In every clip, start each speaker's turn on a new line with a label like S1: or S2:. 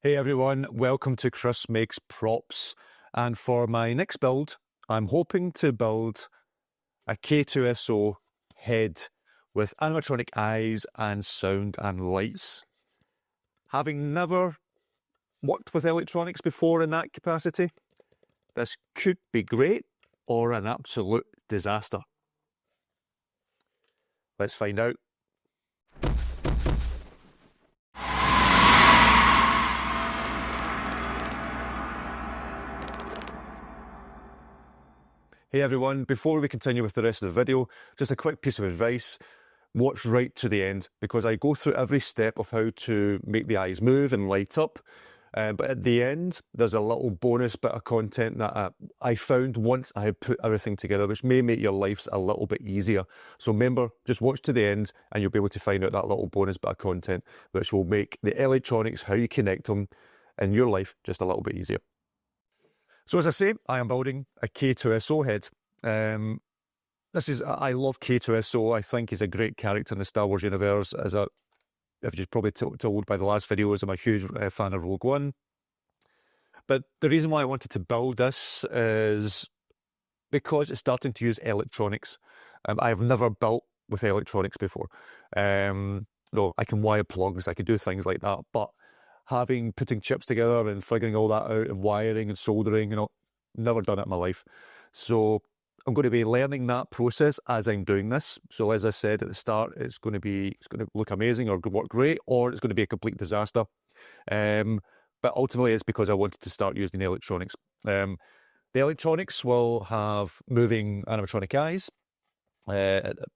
S1: Hey everyone, welcome to Chris Makes Props. And for my next build, I'm hoping to build a K-2SO head with animatronic eyes and sound and lights. Having never worked with electronics before in that capacity, this could be great or an absolute disaster. Let's find out. Hey everyone, before we continue with the rest of the video, just a quick piece of advice. Watch right to the end because I go through every step of how to make the eyes move and light up. But at the end, there's a little bonus bit of content that I found once I had put everything together, which may make your lives a little bit easier. So remember, just watch to the end and you'll be able to find out that little bonus bit of content, which will make the electronics, how you connect them in your life, just a little bit easier. So as I say, I am building a K-2SO head. I love K-2SO. I think he's a great character in the Star Wars universe. If you've probably told by the last videos, I'm a huge fan of Rogue One. But the reason why I wanted to build this is because it's starting to use electronics. I have never built with electronics before. No, I can wire plugs, I can do things like that, but putting chips together and figuring all that out and wiring and soldering, never done it in my life. So I'm going to be learning that process as I'm doing this. So as I said at the start, it's going to look amazing or work great, or it's going to be a complete disaster. But ultimately it's because I wanted to start using the electronics. The electronics will have moving animatronic eyes,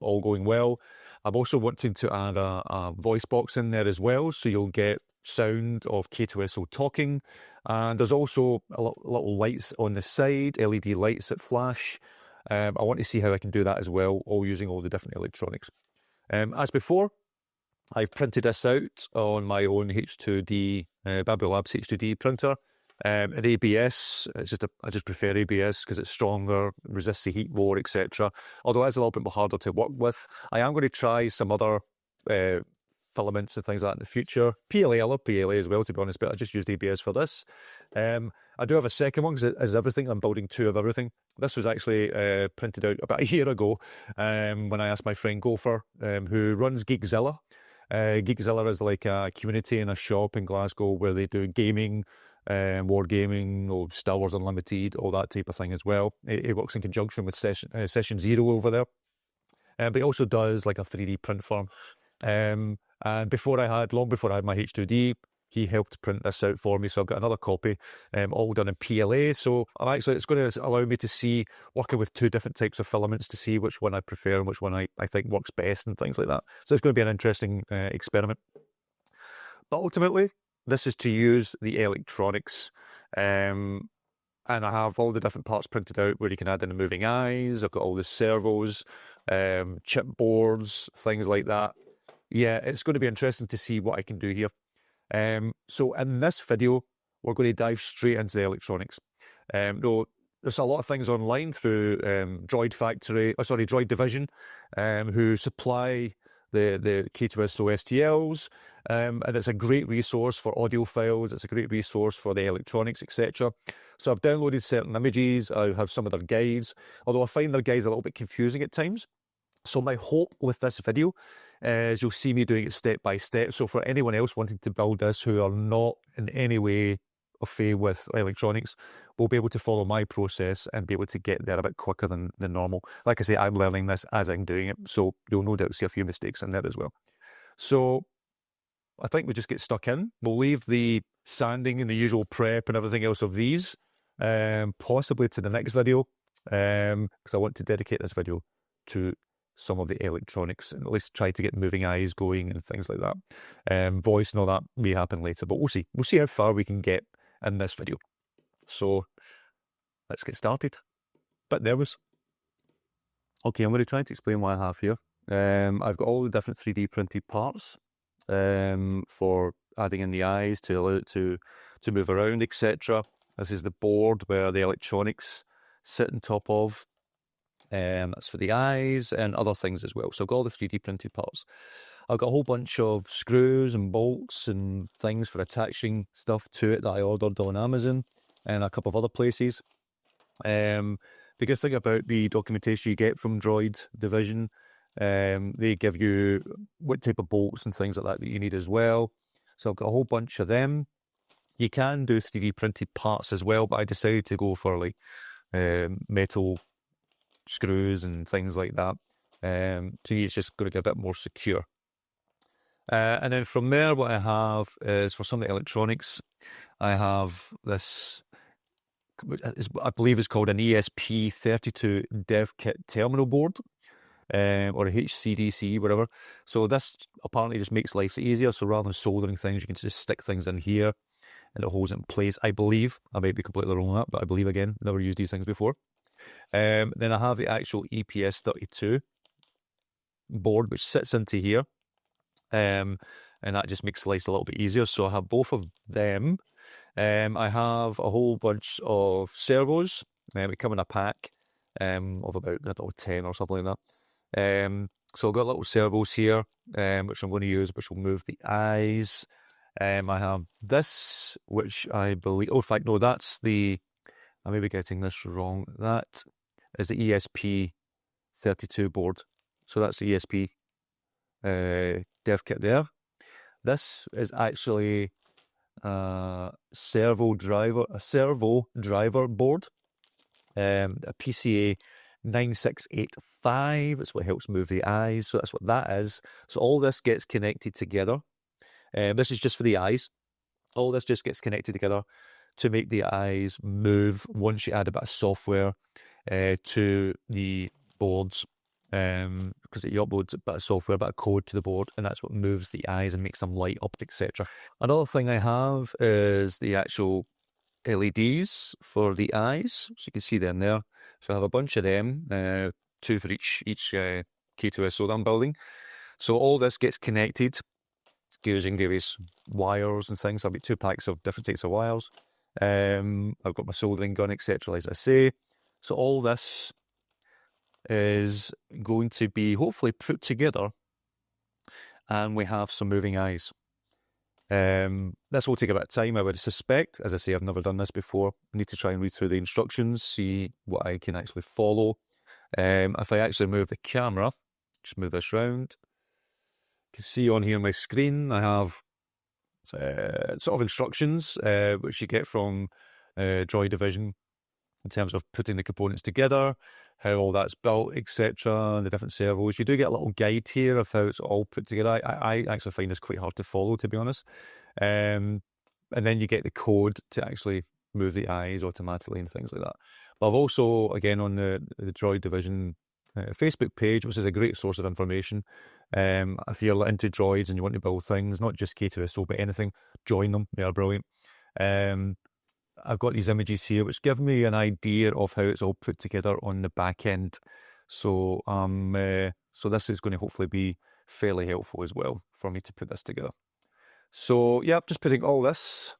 S1: all going well. I'm also wanting to add a voice box in there as well, so you'll get sound of K-2SO talking, and there's also little lights on the side, LED lights that flash. I want to see how I can do that as well, all using all the different electronics. As before, I've printed this out on my own H2D, Babel Labs H2D printer. An ABS, I just prefer ABS because it's stronger, resists the heat more, etc. Although it's a little bit more harder to work with. I am going to try some other filaments and things like that in the future. PLA, I love PLA as well, to be honest, but I just used ABS for this. I do have a second one because as everything, I'm building two of everything. This was actually printed out about a year ago when I asked my friend Gopher, who runs Geekzilla. Geekzilla is like a community in a shop in Glasgow where they do gaming, wargaming, or Star Wars Unlimited, all that type of thing as well. It works in conjunction with Session Zero over there. But he also does like a 3D print farm. And long before I had my H2D, he helped print this out for me, so I've got another copy, all done in PLA. So it's going to allow me to see, working with two different types of filaments to see which one I prefer and which one I think works best and things like that. So it's going to be an interesting experiment. But ultimately, this is to use the electronics. And I have all the different parts printed out where you can add in the moving eyes. I've got all the servos, chipboards, things like that. Yeah, it's going to be interesting to see what I can do here. So in this video, we're going to dive straight into the electronics. There's a lot of things online through Droid Division, who supply the K-2SO STLs, and it's a great resource for audio files. It's a great resource for the electronics, etc. So I've downloaded certain images. I have some of their guides, although I find their guides a little bit confusing at times. So my hope with this video is you'll see me doing it step by step. So for anyone else wanting to build this who are not in any way au fait with electronics, will be able to follow my process and be able to get there a bit quicker than normal. Like I say, I'm learning this as I'm doing it, so you'll no doubt see a few mistakes in there as well. So I think we just get stuck in. We'll leave the sanding and the usual prep and everything else of these, possibly to the next video, because I want to dedicate this video to some of the electronics and at least try to get moving eyes going and things like that. Voice and all that may happen later, but we'll see. We'll see how far we can get in this video. So let's get started. Bit nervous. Okay, I'm going to try to explain what I have here. I've got all the different 3D printed parts for adding in the eyes to allow it to move around, etc. This is the board where the electronics sit on top of. That's for the eyes and other things as well. So I've got all the 3D printed parts. I've got a whole bunch of screws and bolts and things for attaching stuff to it that I ordered on Amazon and a couple of other places. The good thing about the documentation you get from Droid Division, they give you what type of bolts and things like that that you need as well. So I've got a whole bunch of them. You can do 3D printed parts as well, but I decided to go for like metal screws and things like that. To me, it's just going to get a bit more secure. And then from there, what I have is for some of the electronics, I have this, I believe it's called an ESP32 dev kit terminal board, or a HCDC, whatever. So this apparently just makes life easier. So rather than soldering things, you can just stick things in here and it holds it in place. I believe, I might be completely wrong on that, but I believe, again, never used these things before. Then I have the actual EPS32 board, which sits into here. And that just makes life a little bit easier. So I have both of them. I have a whole bunch of servos. We come in a pack of about, I don't know, 10 or something like that. So I've got little servos here, which I'm going to use, which will move the eyes. I have this, which I believe, oh, in fact, no, that's the, I may be getting this wrong. That is the ESP32 board. So that's the ESP dev kit there. This is actually a servo driver board, a PCA 9685. It's what helps move the eyes. So that's what that is. So all this gets connected together. This is just for the eyes. All this just gets connected together to make the eyes move once you add a bit of software to the boards, because you upload a bit of software, a bit of code to the board, and that's what moves the eyes and makes them light up, etc. Another thing I have is the actual LEDs for the eyes, so you can see them there. So I have a bunch of them, 2 for each K-2SO that I'm building. So all this gets connected using various wires and things. I've got 2 packs of different types of wires. I've got my soldering gun, etc., as I say. So all this is going to be hopefully put together, and we have some moving eyes. This will take a bit of time, I would suspect. As I say, I've never done this before. I need to try and read through the instructions, see what I can actually follow. If I actually move the camera, just move this round, you can see on here on my screen, I have sort of instructions, which you get from Droid Division in terms of putting the components together, how all that's built, etc., the different servos. You do get a little guide here of how it's all put together. I actually find this quite hard to follow, to be honest. And then you get the code to actually move the eyes automatically and things like that. But I've also, again, on the Droid Division Facebook page, which is a great source of information. If you're into droids and you want to build things, not just K-2SO, but anything, join them. They are brilliant. I've got these images here, which give me an idea of how it's all put together on the back end. So, so this is going to hopefully be fairly helpful as well for me to put this together. So, yeah, just putting all this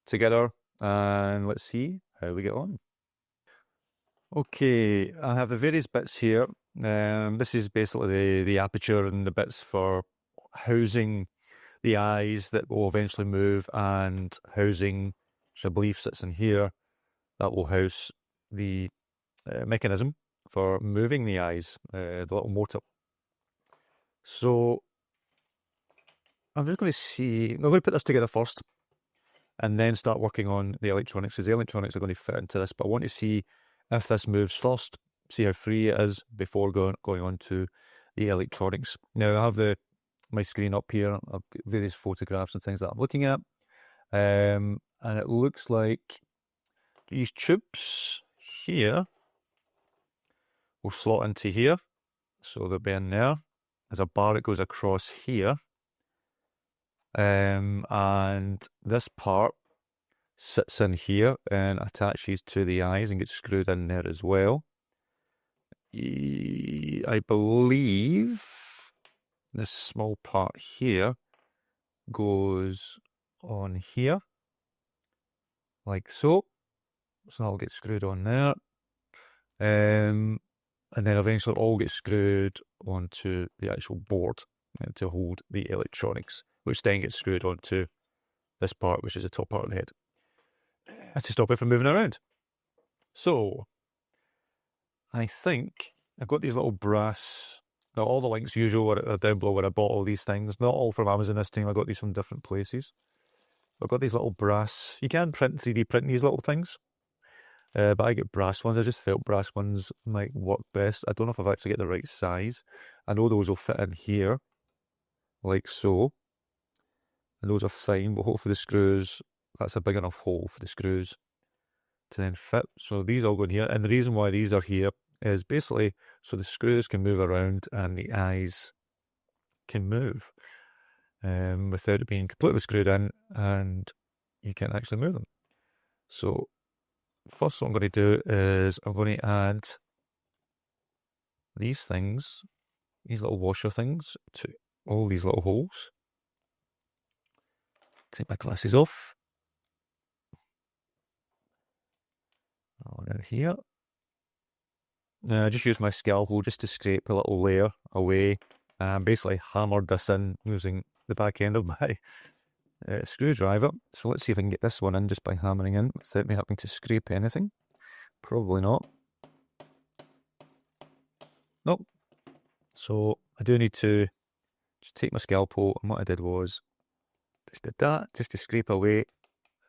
S1: together, and let's see how we get on. Okay, I have the various bits here. This is basically the aperture and the bits for housing the eyes that will eventually move, and housing, which I believe sits in here, that will house the mechanism for moving the eyes, the little motor. So I'm just going to see, I'm going to put this together first and then start working on the electronics, because the electronics are going to fit into this, but I want to see if this moves first, see how free it is before going on to the electronics. Now I have my screen up here, I've got various photographs and things that I'm looking at, and it looks like these tubes here will slot into here, so they'll be in there. There's a bar that goes across here, and this part sits in here and attaches to the eyes and gets screwed in there as well. I believe this small part here goes on here, like so. So that'll get screwed on there. And then eventually it all gets screwed onto the actual board. to hold the electronics, which then gets screwed onto this part, which is the top part of the head, to stop it from moving around. So I think I've got these little brass. Now, all the links usual are down below where I bought all these things. Not all from Amazon this time. I got these from different places. I've got these little brass. You can 3D print these little things. But I get brass ones. I just felt brass ones might work best. I don't know if I've actually got the right size. I know those will fit in here, like so. And those are fine, but hopefully the screws, that's a big enough hole for the screws to then fit. So these all go in here. And the reason why these are here is basically so the screws can move around and the eyes can move without it being completely screwed in, and you can actually move them. So first what I'm going to do is I'm going to add these things, these little washer things, to all these little holes. Take my glasses off. On in here. Now I just used my scalpel just to scrape a little layer away and basically hammered this in using the back end of my screwdriver. So let's see if I can get this one in just by hammering in without me having to scrape anything. Probably not. Nope. So I do need to just take my scalpel, and what I did was just did that just to scrape away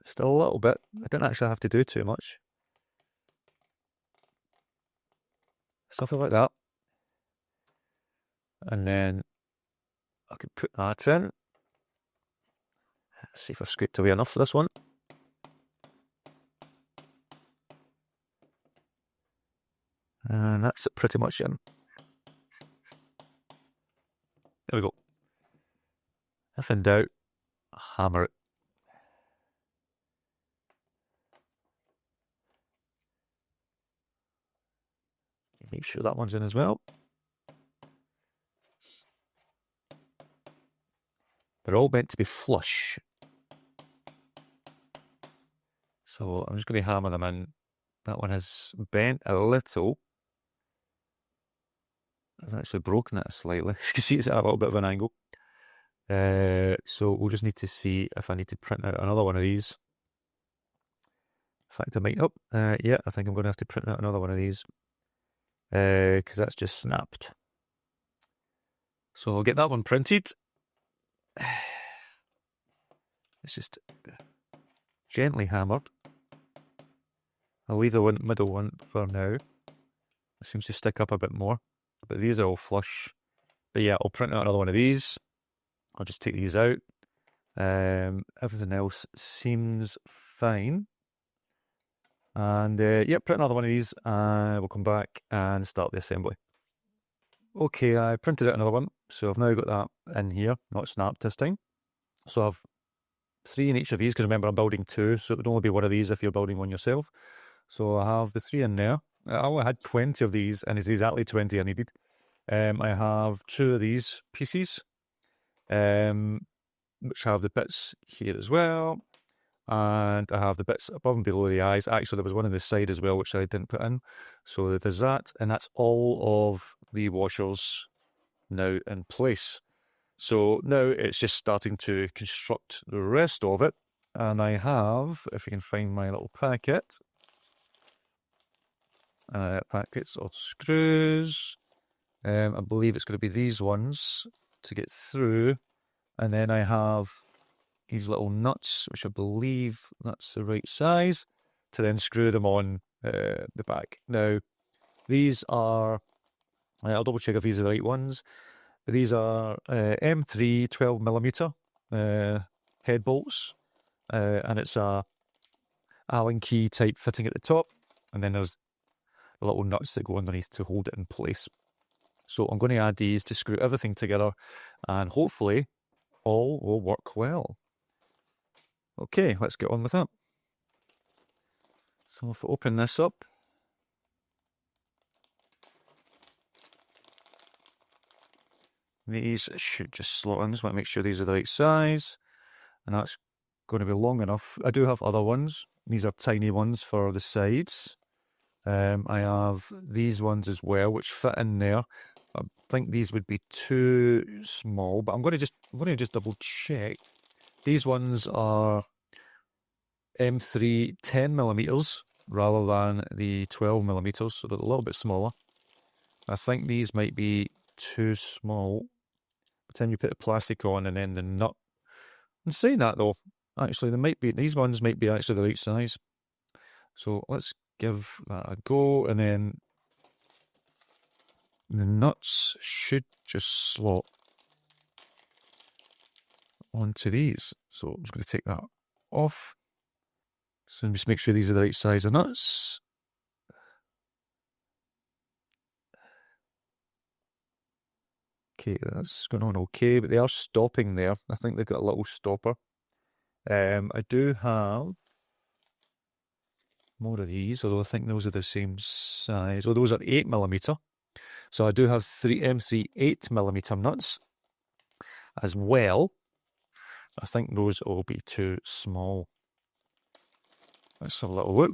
S1: just a little bit. I didn't actually have to do too much. Something like that. And then I could put that in. Let's see if I've scraped away enough for this one. And that's it pretty much in. There we go. If in doubt, hammer it. Make sure that one's in as well. They're all meant to be flush. So I'm just going to hammer them in. That one has bent a little. I've actually broken it slightly. You can see it's at a little bit of an angle. So we'll just need to see if I need to print out another one of these. In fact, I might. Oh, yeah, I think I'm going to have to print out another one of these. Because that's just snapped. So I'll get that one printed. It's just gently hammered. I'll leave the middle one for now. It seems to stick up a bit more. But these are all flush. But yeah, I'll print out another one of these. I'll just take these out. Everything else seems fine. And yeah, print another one of these, and we'll come back and start the assembly. Okay, I printed out another one, so I've now got that in here, not snapped this time. So I've 3 in each of these, because remember I'm building 2, so it would only be one of these if you're building one yourself. So I have the 3 in there. I only had 20 of these, and it's exactly 20 I needed. I have 2 of these pieces, which have the bits here as well. And I have the bits above and below the eyes. Actually, there was one on the side as well, which I didn't put in. So there's that, and that's all of the washers now in place. So now it's just starting to construct the rest of it. And I have, if you can find my little packet, packets of screws. I believe it's going to be these ones to get through. And then I have these little nuts, which I believe that's the right size, to then screw them on the back. Now, these are, I'll double check if these are the right ones, but these are M3 12mm head bolts, and it's a Allen key type fitting at the top, and then there's the little nuts that go underneath to hold it in place. So I'm going to add these to screw everything together, and hopefully all will work well. Okay, let's get on with that. So if I open this up, these should just slot in. Just want to make sure these are the right size, and that's going to be long enough. I do have other ones. These are tiny ones for the sides. I have these ones as well, which fit in there. I think these would be too small, but I'm going to just double check. These ones are M3 10mm rather than the 12mm, so they're a little bit smaller. I think these might be too small. By the time you put the plastic on and then the nut. And saying that though, actually these ones might be actually the right size. So let's give that a go, and then the nuts should just slot onto these. So I'm just going to take that off. So just make sure these are the right size of nuts. Okay, that's going on okay, but they are stopping there. I think they've got a little stopper. I do have more of these, although I think those are the same size. Oh, those are 8mm. So I do have M3 8mm nuts as well. I think those will be too small. Let's have a little look.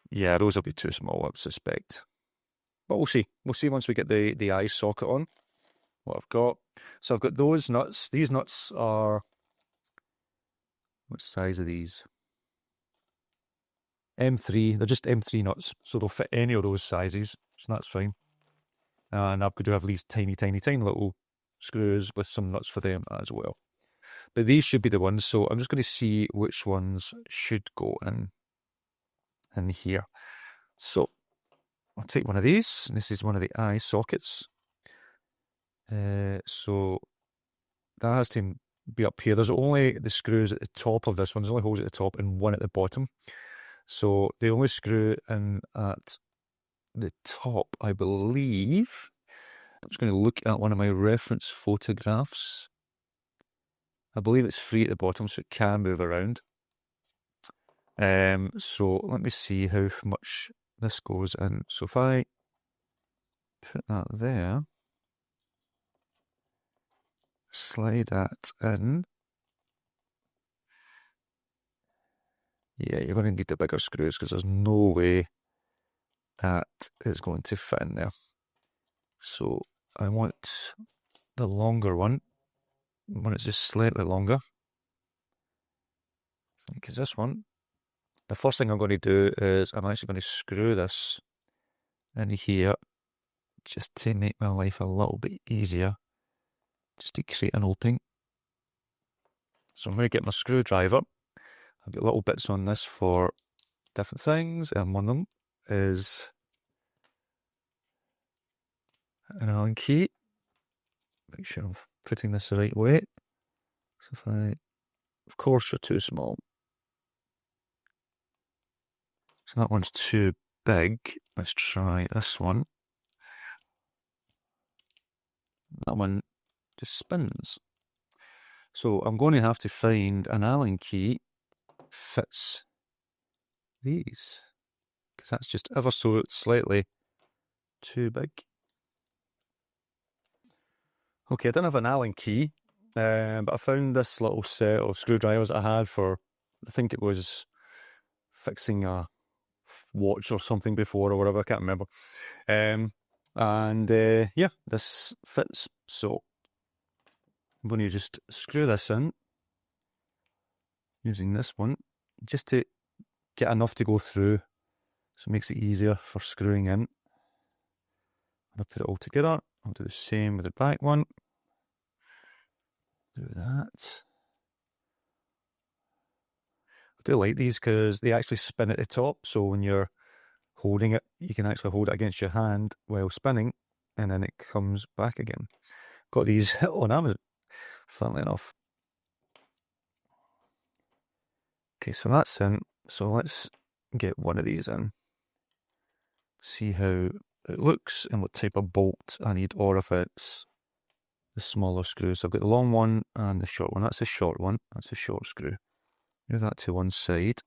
S1: Yeah, those will be too small, I suspect. But we'll see. We'll see once we get the eye socket on what I've got. So I've got those nuts. These nuts are... What size are these? M3. They're just M3 nuts, so they'll fit any of those sizes. So that's fine. And I've got to have these tiny little screws with some nuts for them as well. But these should be the ones, so I'm just going to see which ones should go in here. So I'll take one of these. This is one of the eye sockets. So that has to be up here. There's only the screws at the top of this one. There's only holes at the top and one at the bottom. So they only screw in at the top, I believe. I'm just going to look at one of my reference photographs. I believe it's free at the bottom, so it can move around. So let me see how much this goes in. So if I put that there, slide that in. Yeah, you're going to need the bigger screws because there's no way that is going to fit in there. So I want the longer one when it's just slightly longer. Because this one, the first thing I'm going to do is I'm actually going to screw this in here just to make my life a little bit easier, just to create an opening. So I'm going to get my screwdriver. I've got little bits on this for different things, and one of them is an Allen key. Make sure I'm putting this the right way. So if I, of course, you're too small. So that one's too big. Let's try this one. That one just spins. So I'm going to have to find an Allen key fits these, because that's just ever so slightly too big. Okay, I don't have an Allen key, but I found this little set of screwdrivers I had for, I think it was fixing a watch or something before or whatever, I can't remember. Yeah, this fits. So I'm going to just screw this in using this one just to get enough to go through, so it makes it easier for screwing in. I'll put it all together. I'll do the same with the back one. Do that. I do like these because they actually spin at the top, so when you're holding it, you can actually hold it against your hand while spinning, and then it comes back again. Got these on Amazon, funnily enough. Okay, so that's in. So let's get one of these in. See how it looks and what type of bolt I need, or if it's the smaller screw. So I've got the long one and the short one. That's a short one. That's a short screw. Move that to one side.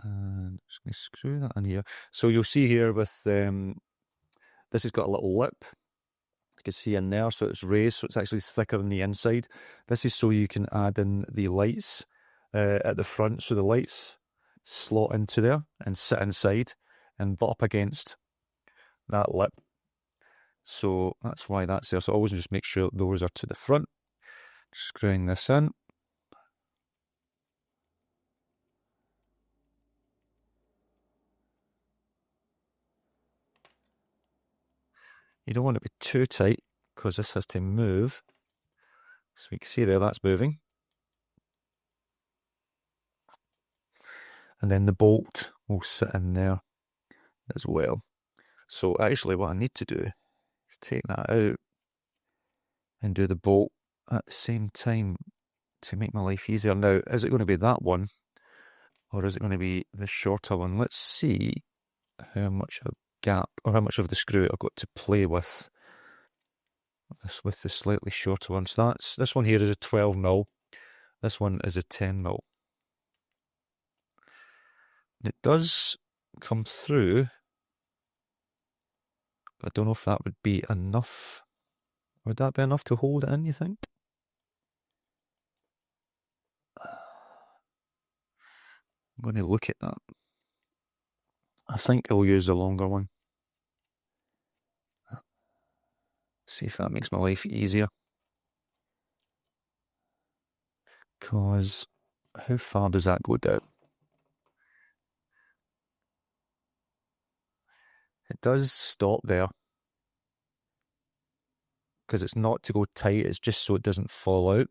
S1: And just going to screw that in here. So you'll see here with this has got a little lip. You can see in there, so it's raised, so it's actually thicker on the inside. This is so you can add in the lights at the front, so the lights slot into there and sit inside and butt up against that lip. So that's why that's there. So always just make sure those are to the front. Screwing this in. You don't want it to be too tight because this has to move. So you can see there that's moving. And then the bolt will sit in there as well. So actually what I need to do is take that out and do the bolt at the same time to make my life easier. Now, is it going to be that one or is it going to be the shorter one? Let's see how much a gap or how much of the screw I've got to play with the slightly shorter one. So this one here is a 12mm. This one is a 10mm. It does come through, but I don't know if that would be enough. Would that be enough to hold it in, you think? I'm going to look at that. I think I'll use the longer one. See if that makes my life easier. Because how far does that go down? It does stop there. Because it's not to go tight, it's just so it doesn't fall out.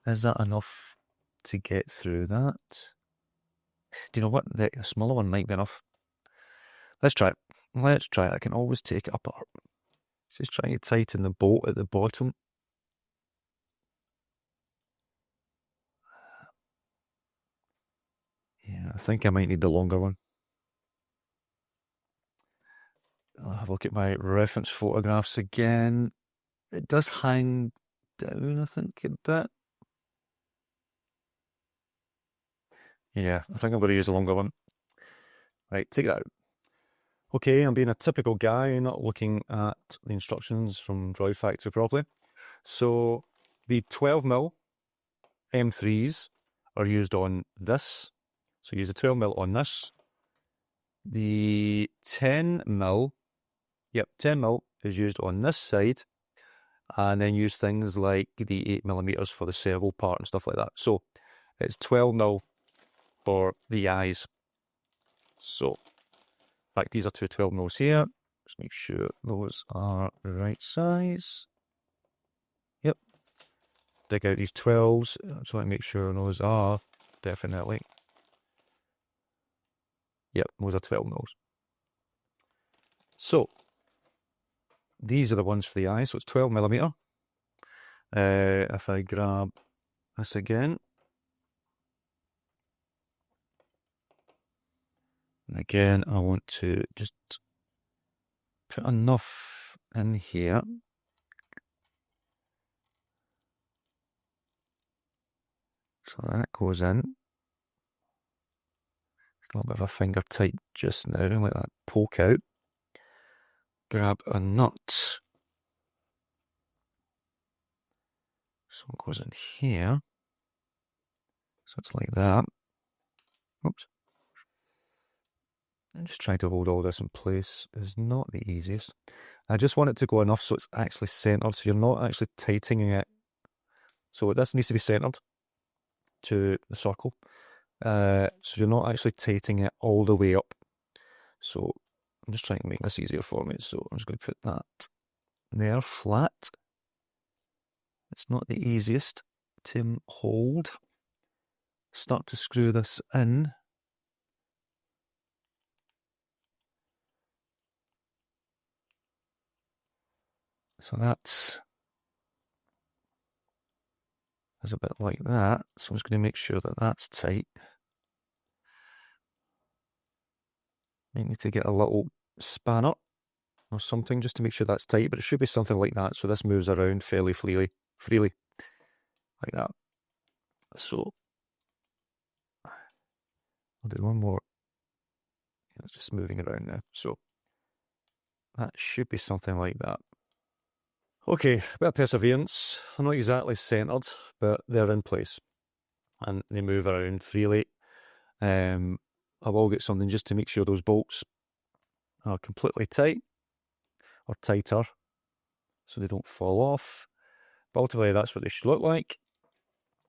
S1: Is that enough to get through that? Do you know what? The smaller one might be enough. Let's try it. Let's try it. I can always take it apart. Just trying to tighten the bolt at the bottom. Yeah, I think I might need the longer one. I'll have a look at my reference photographs again. It does hang down, I think, a bit. Yeah, I think I'm going to use a longer one. Right, take that out. Okay, I'm being a typical guy, not looking at the instructions from Droid Factory properly. So the 12mm M3s are used on this. So use the 12mm on this. The 10mm, 10mm is used on this side. And then use things like the 8mm for the servo part and stuff like that. So it's 12mm for the eyes. So, in fact, these are two 12mm here. Just make sure those are the right size. Yep. Dig out these 12s. Just want to make sure those are definitely. Yep, those are 12mm. So, these are the ones for the eyes. So it's 12mm. If I grab this again. And again, I want to just put enough in here. So that goes in. It's a little bit of a finger tight just now, let that poke out. Grab a nut. So it goes in here. So it's like that. Oops. And just trying to hold all this in place is not the easiest. I just want it to go enough so it's actually centered, so you're not actually tightening it. So this needs to be centered to the circle. So you're not actually tightening it all the way up. So I'm just trying to make this easier for me. So I'm just going to put that there flat. It's not the easiest to hold. Start to screw this in. So that's a bit like that. So I'm just going to make sure that that's tight. Might need to get a little spanner or something just to make sure that's tight, but it should be something like that. So this moves around fairly freely, like that. So I'll do one more. It's just moving around now. So that should be something like that. Okay, a bit of perseverance. They're not exactly centered, but they're in place. and they move around freely. I will get something just to make sure those bolts are completely tight, or tighter, so they don't fall off. But ultimately that's what they should look like.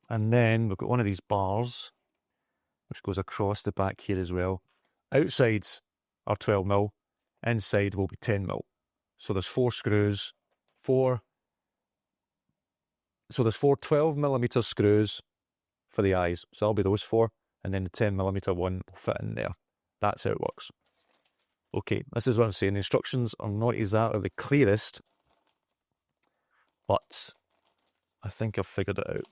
S1: And then we've got one of these bars which goes across the back here as well. Outsides are 12mm, inside will be 10mm. So there's 4 screws, so there's 4 12mm screws for the eyes. So that'll be those 4, and then the 10mm one will fit in there. That's how it works. Okay, this is what I'm saying. The instructions are not exactly the clearest, but I think I've figured it out.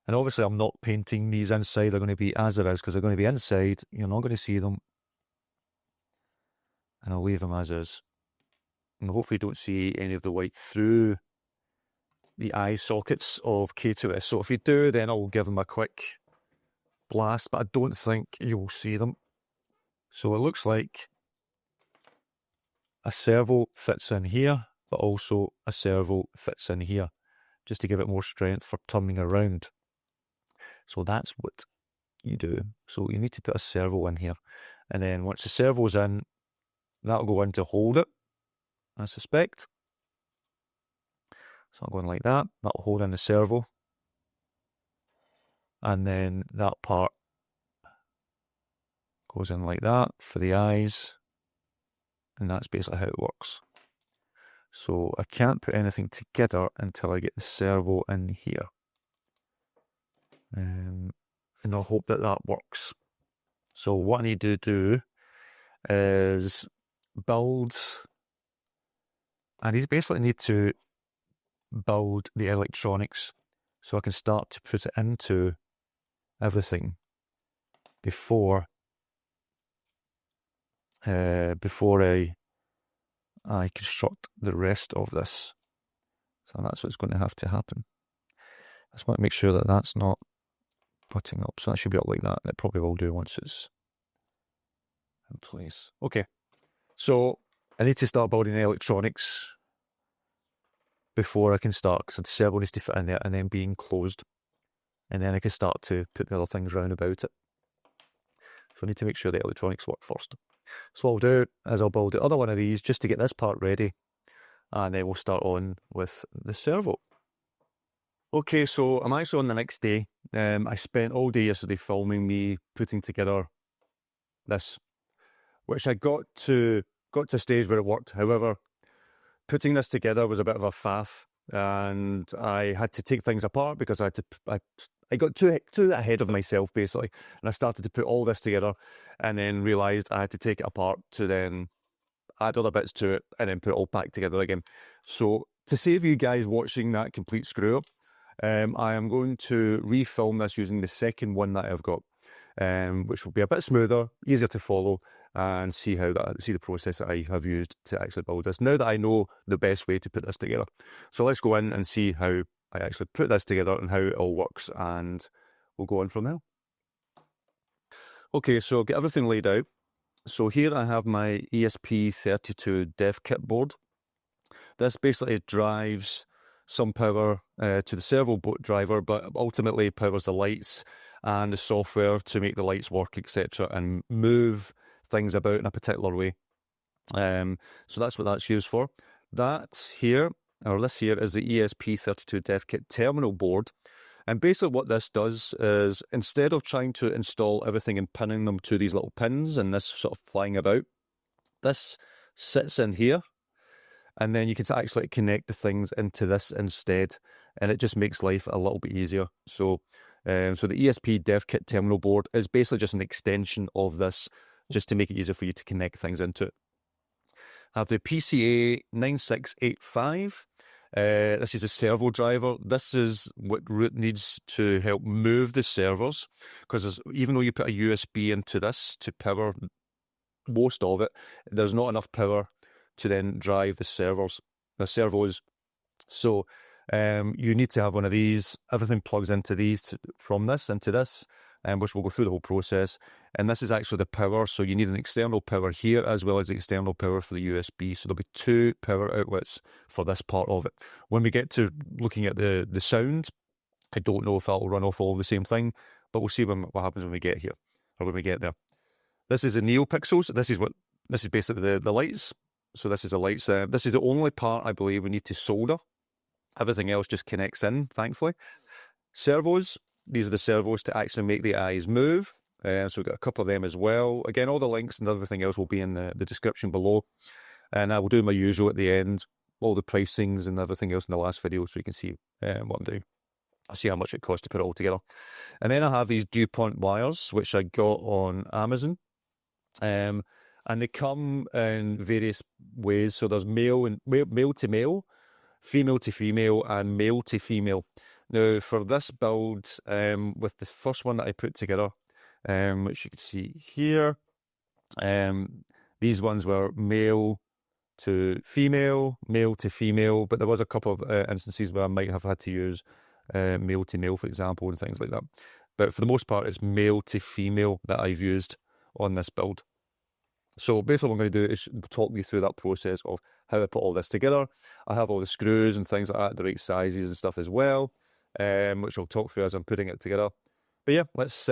S1: And obviously I'm not painting these inside. They're going to be as it is, because they're going to be inside. You're not going to see them. And I'll leave them as is. And hopefully you don't see any of the white through the eye sockets of K-2S. So if you do, then I'll give them a quick blast, but I don't think you'll see them. So it looks like a servo fits in here, but also a servo fits in here, just to give it more strength for turning around. So that's what you do. So you need to put a servo in here. And then once the servo's in, that'll go in to hold it, I suspect. So I'm going like that. That'll hold in the servo. And then that part goes in like that for the eyes. And that's basically how it works. So I can't put anything together until I get the servo in here. And I'll hope that that works. So what I need to do is build, and I basically need to build the electronics so I can start to put it into everything before I construct the rest of this. So that's what's going to have to happen. I just want to make sure that that's not butting up. So that should be up like that. It probably will do once it's in place. Okay, so I need to start building the electronics before I can start, because the servo needs to fit in there and then be enclosed. And then I can start to put the other things round about it. So I need to make sure the electronics work first. So what I'll do is I'll build the other one of these just to get this part ready, and then we'll start on with the servo. Okay, so I'm actually on the next day. I spent all day yesterday filming me putting together this, which I got to a stage where it worked. However, putting this together was a bit of a faff, and I had to take things apart because I got too ahead of myself, basically, and I started to put all this together and then realised I had to take it apart to then add other bits to it and then put it all back together again. So to save you guys watching that complete screw up, I am going to refilm this using the second one that I've got, which will be a bit smoother, easier to follow, and see the process that I have used to actually build this, now that I know the best way to put this together. So let's go in and see how I actually put this together and how it all works, and we'll go on from there. Okay, so get everything laid out. So here I have my ESP32 dev kit board. This basically drives some power to the servo driver, but ultimately powers the lights and the software to make the lights work, etc., and move things about in a particular way. So that's what that's used for. This here is the ESP32 dev kit terminal board. And basically what this does is, instead of trying to install everything and pinning them to these little pins and this sort of flying about, this sits in here, and then you can actually connect the things into this instead, and it just makes life a little bit easier. So the ESP dev kit terminal board is basically just an extension of this, just to make it easier for you to connect things into it. I have the PCA 9685. This is a servo driver. This is what Root needs to help move the servos, because even though you put a USB into this to power most of it, there's not enough power to then drive the servos. So you need to have one of these. Everything plugs into these from this into this, which will go through the whole process. And this is actually the power, so you need an external power here as well as the external power for the USB. So there'll be 2 power outlets for this part of it. When we get to looking at the sound, I don't know if that'll run off all the same thing, but we'll see what happens when we get here, or when we get there. This is the NeoPixels. This is basically the lights. So this is the lights. This is the only part I believe we need to solder. Everything else just connects in, thankfully. Servos. These are the servos to actually make the eyes move. So we've got a couple of them as well. Again, all the links and everything else will be in the description below. And I will do my usual at the end, all the pricings and everything else in the last video, so you can see what I'm doing. I'll see how much it costs to put it all together. And then I have these DuPont wires, which I got on Amazon. And they come in various ways. So there's male to male, female to female, and male to female. Now, for this build, with the first one that I put together, which you can see here, these ones were male to female, but there was a couple of instances where I might have had to use male to male, for example, and things like that. But for the most part, it's male to female that I've used on this build. So basically what I'm going to do is talk you through that process of how I put all this together. I have all the screws and things like that, the right sizes and stuff as well, which I'll talk through as I'm putting it together. But yeah, let's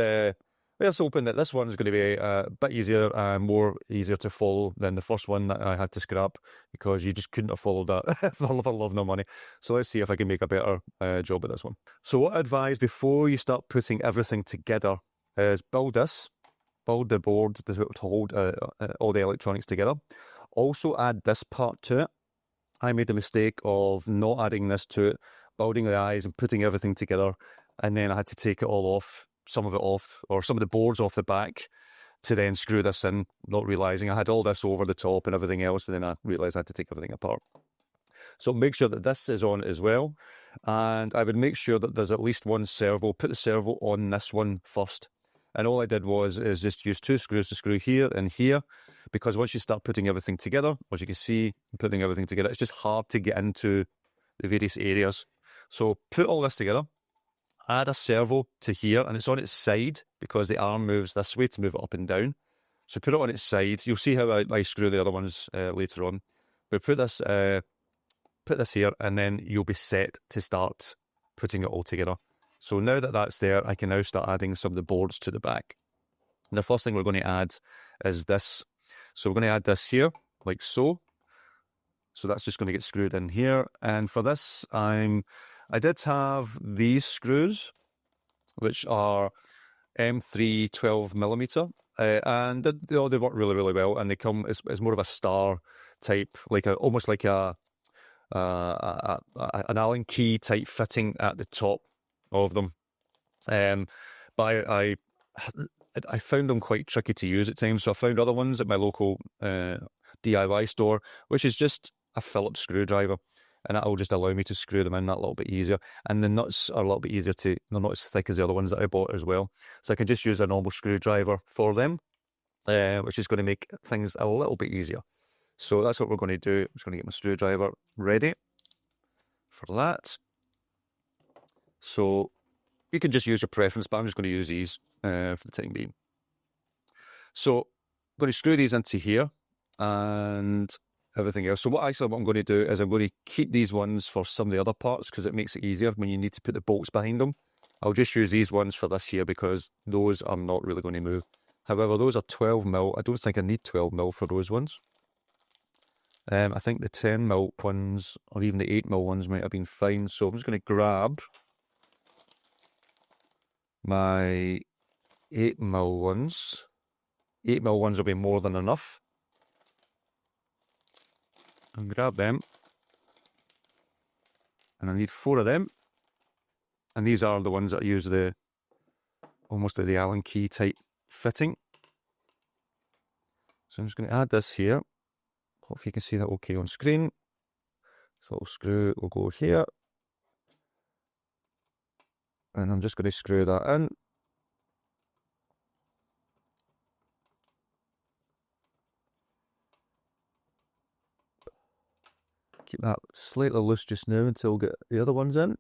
S1: open that this one is going to be a bit easier and more easier to follow than the first one that I had to scrap, because you just couldn't have followed that for love nor money. So let's see if I can make a better job at this one. So what I advise before you start putting everything together is build the board to hold all the electronics together. Also add this part to it. I made the mistake of not adding this to it, building the eyes and putting everything together, and then I had to take it all off, some of it off, or some of the boards off the back, to then screw this in, not realising I had all this over the top and everything else, and then I realised I had to take everything apart. So make sure that this is on as well, and I would make sure that there's at least one servo. Put the servo on this one first. And all I did is just use 2 screws to screw here and here, because once you start putting everything together, as you can see, putting everything together, it's just hard to get into the various areas. So put all this together, add a servo to here, and it's on its side because the arm moves this way to move it up and down. So put it on its side. You'll see how I screw the other ones later on. But put this here, and then you'll be set to start putting it all together. So now that that's there, I can now start adding some of the boards to the back. And the first thing we're going to add is this. So we're going to add this here, like so. So that's just going to get screwed in here. And for this, I did have these screws, which are M3 12mm, and they work really, really well. And they come, it's more of a star type, almost like an Allen key type fitting at the top of them. But I found them quite tricky to use at times, so I found other ones at my local DIY store, which is just a Phillips screwdriver, and that'll just allow me to screw them in that little bit easier. And the nuts are a little bit easier they're not as thick as the other ones that I bought as well, so I can just use a normal screwdriver for them, which is going to make things a little bit easier. So that's what we're going to do. I'm just going to get my screwdriver ready for that. So you can just use your preference, but I'm just going to use these for the time being. So I'm going to screw these into here and everything else. So what I'm going to do is I'm going to keep these ones for some of the other parts, because it makes it easier when you need to put the bolts behind them. I'll just use these ones for this here, because those are not really going to move. However, those are 12mm. I don't think I need 12mm for those ones. I think the 10mm ones, or even the 8mm ones, might have been fine. So I'm just going to grab my 8mm ones. 8mm ones will be more than enough. And grab them. And I need 4 of them. And these are the ones that use almost the Allen key type fitting. So I'm just going to add this here. Hopefully you can see that okay on screen. This little screw will go here. And I'm just going to screw that in. Keep that slightly loose just now until we get the other ones in.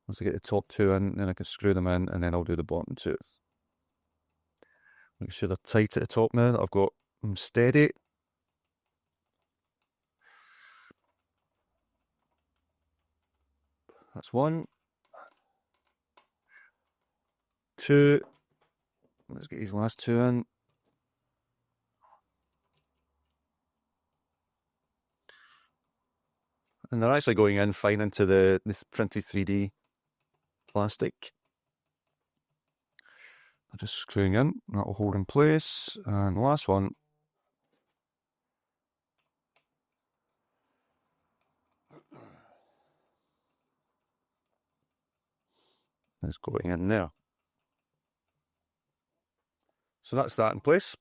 S1: Once I get the top 2 in, then I can screw them in, and then I'll do the bottom 2. Make sure they're tight at the top now, that I've got them steady. That's 1. 2. Let's get these last 2 in. And they're actually going in fine into the printed 3D plastic. I'm just screwing in, that will hold in place. And the last one is going in there. So that's that in place.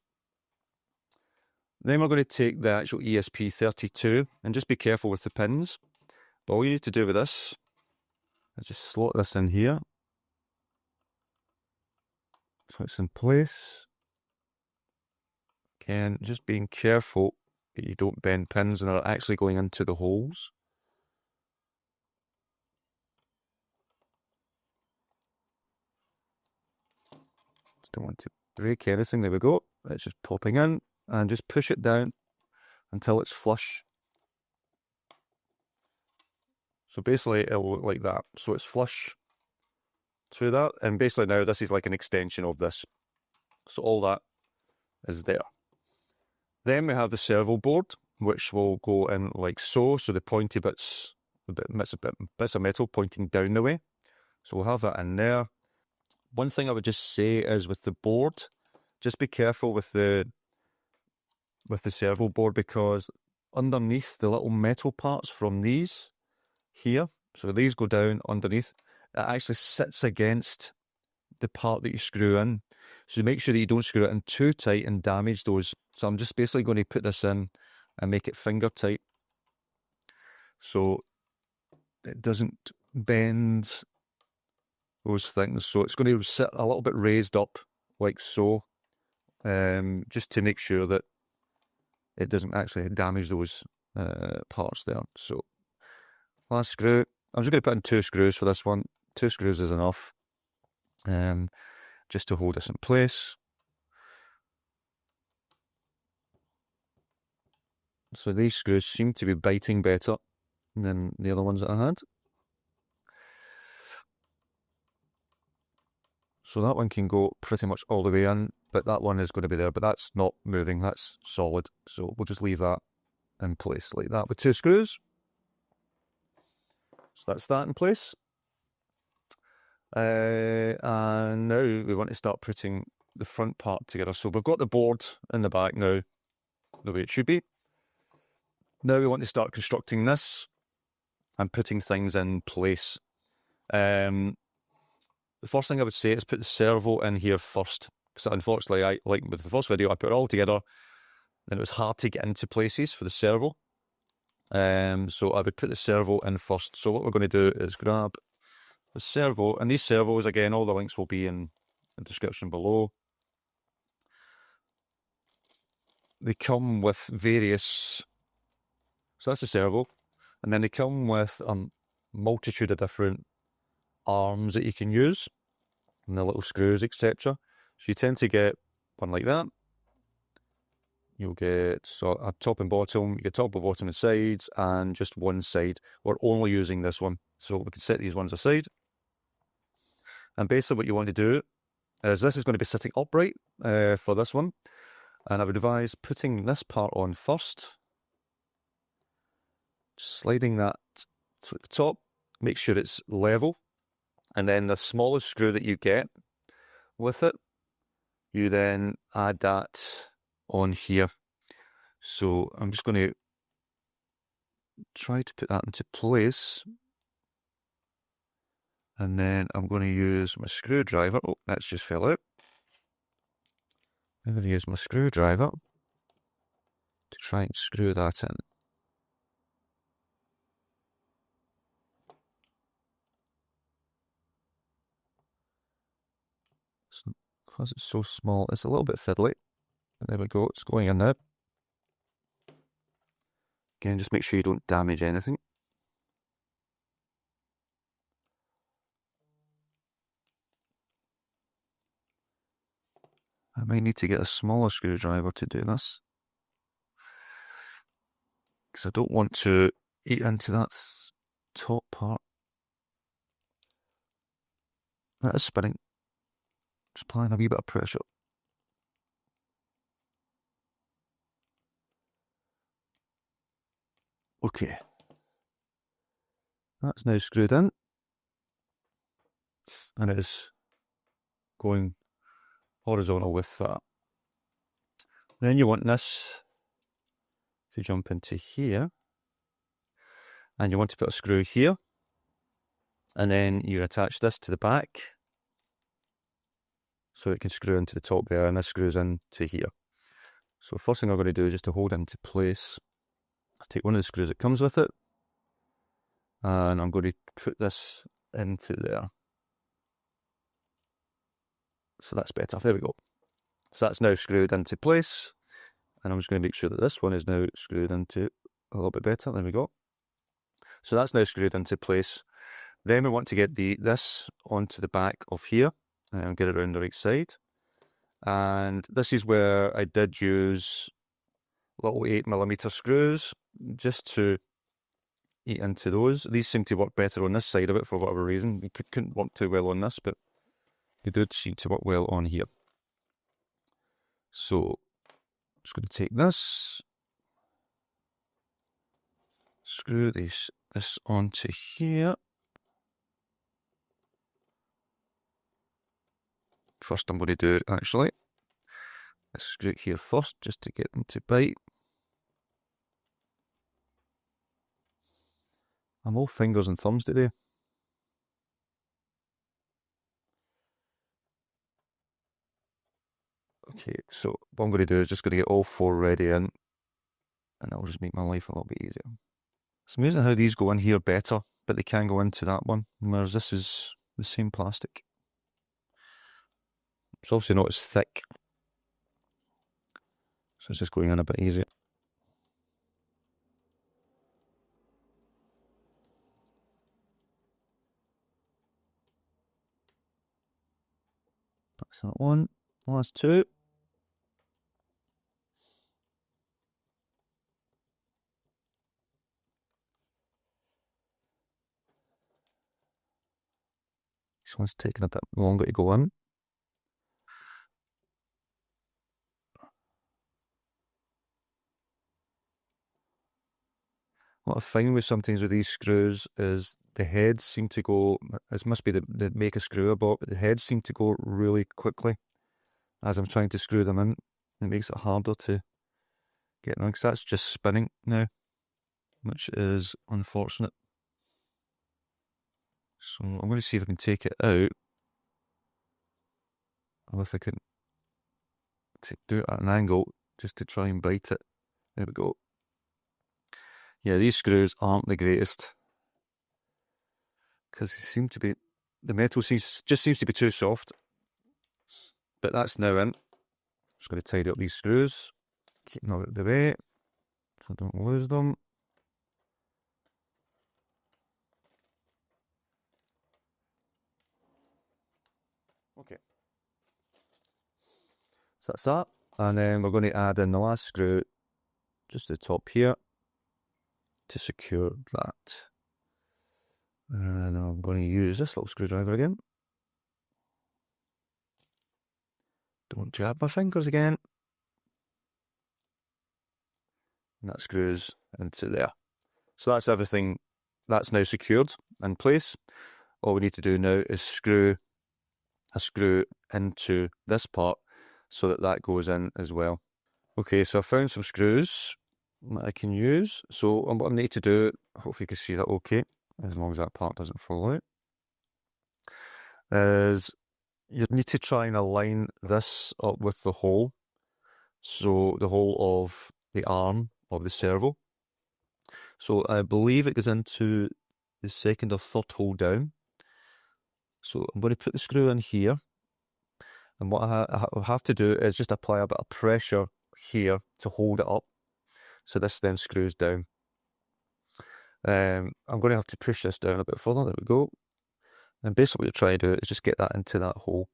S1: Then we're going to take the actual ESP32 and just be careful with the pins. But all you need to do with this is just slot this in here. So it's in place. Again, just being careful that you don't bend pins and they're actually going into the holes. Just don't want to break anything. There we go. It's just popping in and just push it down until it's flush. So basically it'll look like that. So it's flush to that, and basically now this is like an extension of this. So all that is there. Then we have the servo board, which will go in like so. So the pointy bits, bits of metal pointing down the way. So we'll have that in there. One thing I would just say is with the board, just be careful with the servo board, because underneath the little metal parts from these here, so these go down underneath, it actually sits against the part that you screw in. So make sure that you don't screw it in too tight and damage those. So I'm just basically going to put this in and make it finger tight so it doesn't bend those things. So it's going to sit a little bit raised up like so, just to make sure that it doesn't actually damage those parts there. So last screw, I'm just going to put in 2 screws for this one. 2 screws is enough, just to hold this in place. So these screws seem to be biting better than the other ones that I had. So that one can go pretty much all the way in, but that one is going to be there, but that's not moving, that's solid. So we'll just leave that in place like that with 2 screws. So that's that in place. And now we want to start putting the front part together. So we've got the board in the back now, the way it should be. Now we want to start constructing this and putting things in place. The first thing I would say is put the servo in here first. Because unfortunately, like with the first video, I put it all together and it was hard to get into places for the servo. So I would put the servo in first. So what we're going to do is grab the servo, and these servos, again, all the links will be in the description below. They come with various, so that's the servo, and then they come with a multitude of different arms that you can use, and the little screws, etc. So you tend to get one like that. You'll get a top and bottom, you get top and bottom and sides, and just one side. We're only using this one, so we can set these ones aside. And basically what you want to do is, this is going to be sitting upright for this one, and I would advise putting this part on first, sliding that to the top, make sure it's level, and then the smallest screw that you get with it, you then add that on here. So I'm just going to try to put that into place, and then I'm going to use my screwdriver. Oh, that's just fell out. I'm going to use my screwdriver to try and screw that in. So, because it's so small, it's a little bit fiddly. There we go, it's going in now. Again, just make sure you don't damage anything. I might need to get a smaller screwdriver to do this, because I don't want to eat into that top part. That is spinning. Just applying a wee bit of pressure. Okay. That's now screwed in. And it is going horizontal with that. Then you want this to jump into here. And you want to put a screw here. And then you attach this to the back. So it can screw into the top there, and this screws into here. So first thing I'm going to do is just to hold it into place. Let's take one of the screws that comes with it. And I'm going to put this into there. So that's better. There we go. So that's now screwed into place. And I'm just going to make sure that this one is now screwed into a little bit better. There we go. So that's now screwed into place. Then we want to get this onto the back of here and get it around the right side. And this is where I did use little 8mm screws just to eat into those. These seem to work better on this side of it for whatever reason. They couldn't work too well on this, but they did seem to work well on here. So I'm just going to take this, screw this onto here. First I'm going to do, actually, let's screw it here first, just to get them to bite. I'm all fingers and thumbs today. Okay, so what I'm going to do is just going to get all 4 ready in, and that'll just make my life a little bit easier. It's amazing how these go in here better, but they can go into that one, whereas this is the same plastic. It's obviously not as thick, so it's just going in a bit easier. That's that one. Last 2. This one's taking a bit longer to go in. What I find with sometimes with these screws is the heads seem to go, this must be the make a screw about, but the heads seem to go really quickly as I'm trying to screw them in. It makes it harder to get them, because that's just spinning now, which is unfortunate. So I'm going to see if I can take it out, or if I can do it at an angle just to try and bite it. There we go. Yeah, these screws aren't the greatest, because they seem to be, the metal just seems to be too soft. But that's now in. Just going to tidy up these screws, keep them out of the way so I don't lose them. Okay. So that's that. And then we're going to add in the last screw just at the top here to secure that. And I'm going to use this little screwdriver again. Don't jab my fingers again. And that screws into there. So that's everything. That's now secured in place. All we need to do now is screw a screw into this part so that that goes in as well. Okay, so I found some screws that I can use. So what I need to do, hopefully you can see that okay, as long as that part doesn't fall out, is you need to try and align this up with the hole. So the hole of the arm of the servo. So I believe it goes into the second or third hole down. So I'm going to put the screw in here. And what I have to do is just apply a bit of pressure here to hold it up. So this then screws down. I'm going to have to push this down a bit further. There we go. And basically what you're trying to do is just get that into that hole.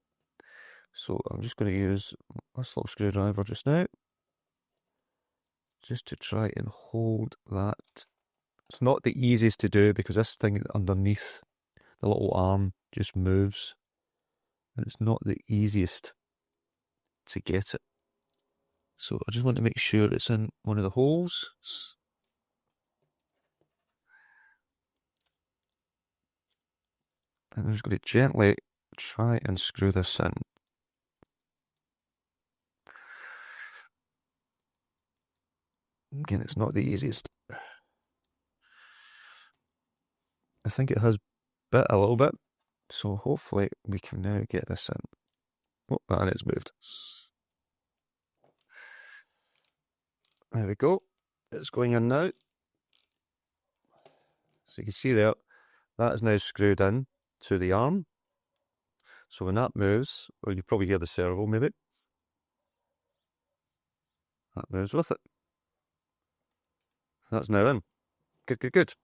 S1: So I'm just going to use this little screwdriver just now, just to try and hold that. It's not the easiest to do because this thing underneath the little arm just moves. and it's not the easiest to get it. So I just want to make sure it's in one of the holes. And I'm just going to gently try and screw this in. Again, it's not the easiest. I think it has bit a little bit, so hopefully we can now get this in. Oh, and it's moved. There we go. It's going in now. So you can see there, that is now screwed in to the arm. So when that moves, well, you probably hear the servo maybe. That moves with it. That's now in. Good, good, good.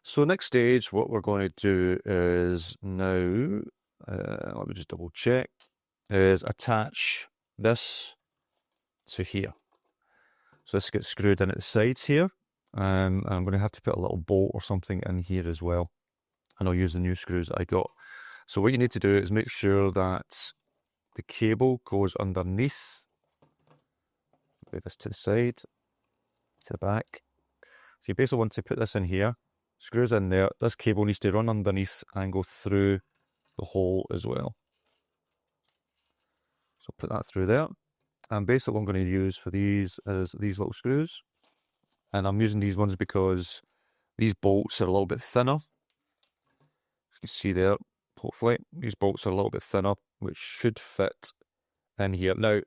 S1: So next stage, what we're going to do is now, let me just double check, is attach this to here. So this gets screwed in at the sides here. And I'm going to have to put a little bolt or something in here as well. And I'll use the new screws that I got. So what you need to do is make sure that the cable goes underneath. Move this to the side, to the back. So you basically want to put this in here, screws in there. This cable needs to run underneath and go through the hole as well. So put that through there. And basically what I'm going to use for these is these little screws. And I'm using these ones because these bolts are a little bit thinner. You can see there, hopefully, these bolts are a little bit thinner, which should fit in here. Now,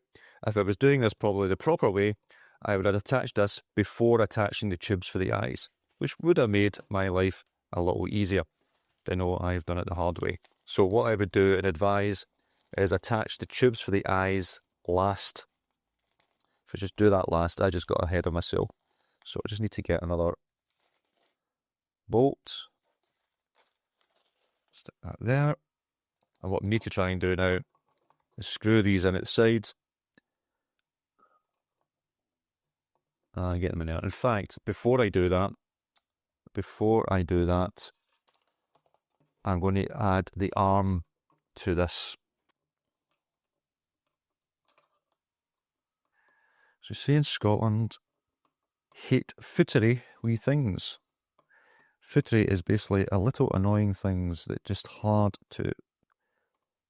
S1: if I was doing this probably the proper way, I would have attached this before attaching the tubes for the eyes, which would have made my life a little easier. I know I've done it the hard way. So what I would do and advise is attach the tubes for the eyes last. If I just do that last, I just got ahead of myself. So I just need to get another bolt. Stick that there. And what we need to try and do now is screw these in at the sides. And get them in there. In fact, before I do that, I'm going to add the arm to this. So see in Scotland, hate footery wee things. Footery is basically a little annoying things that just hard to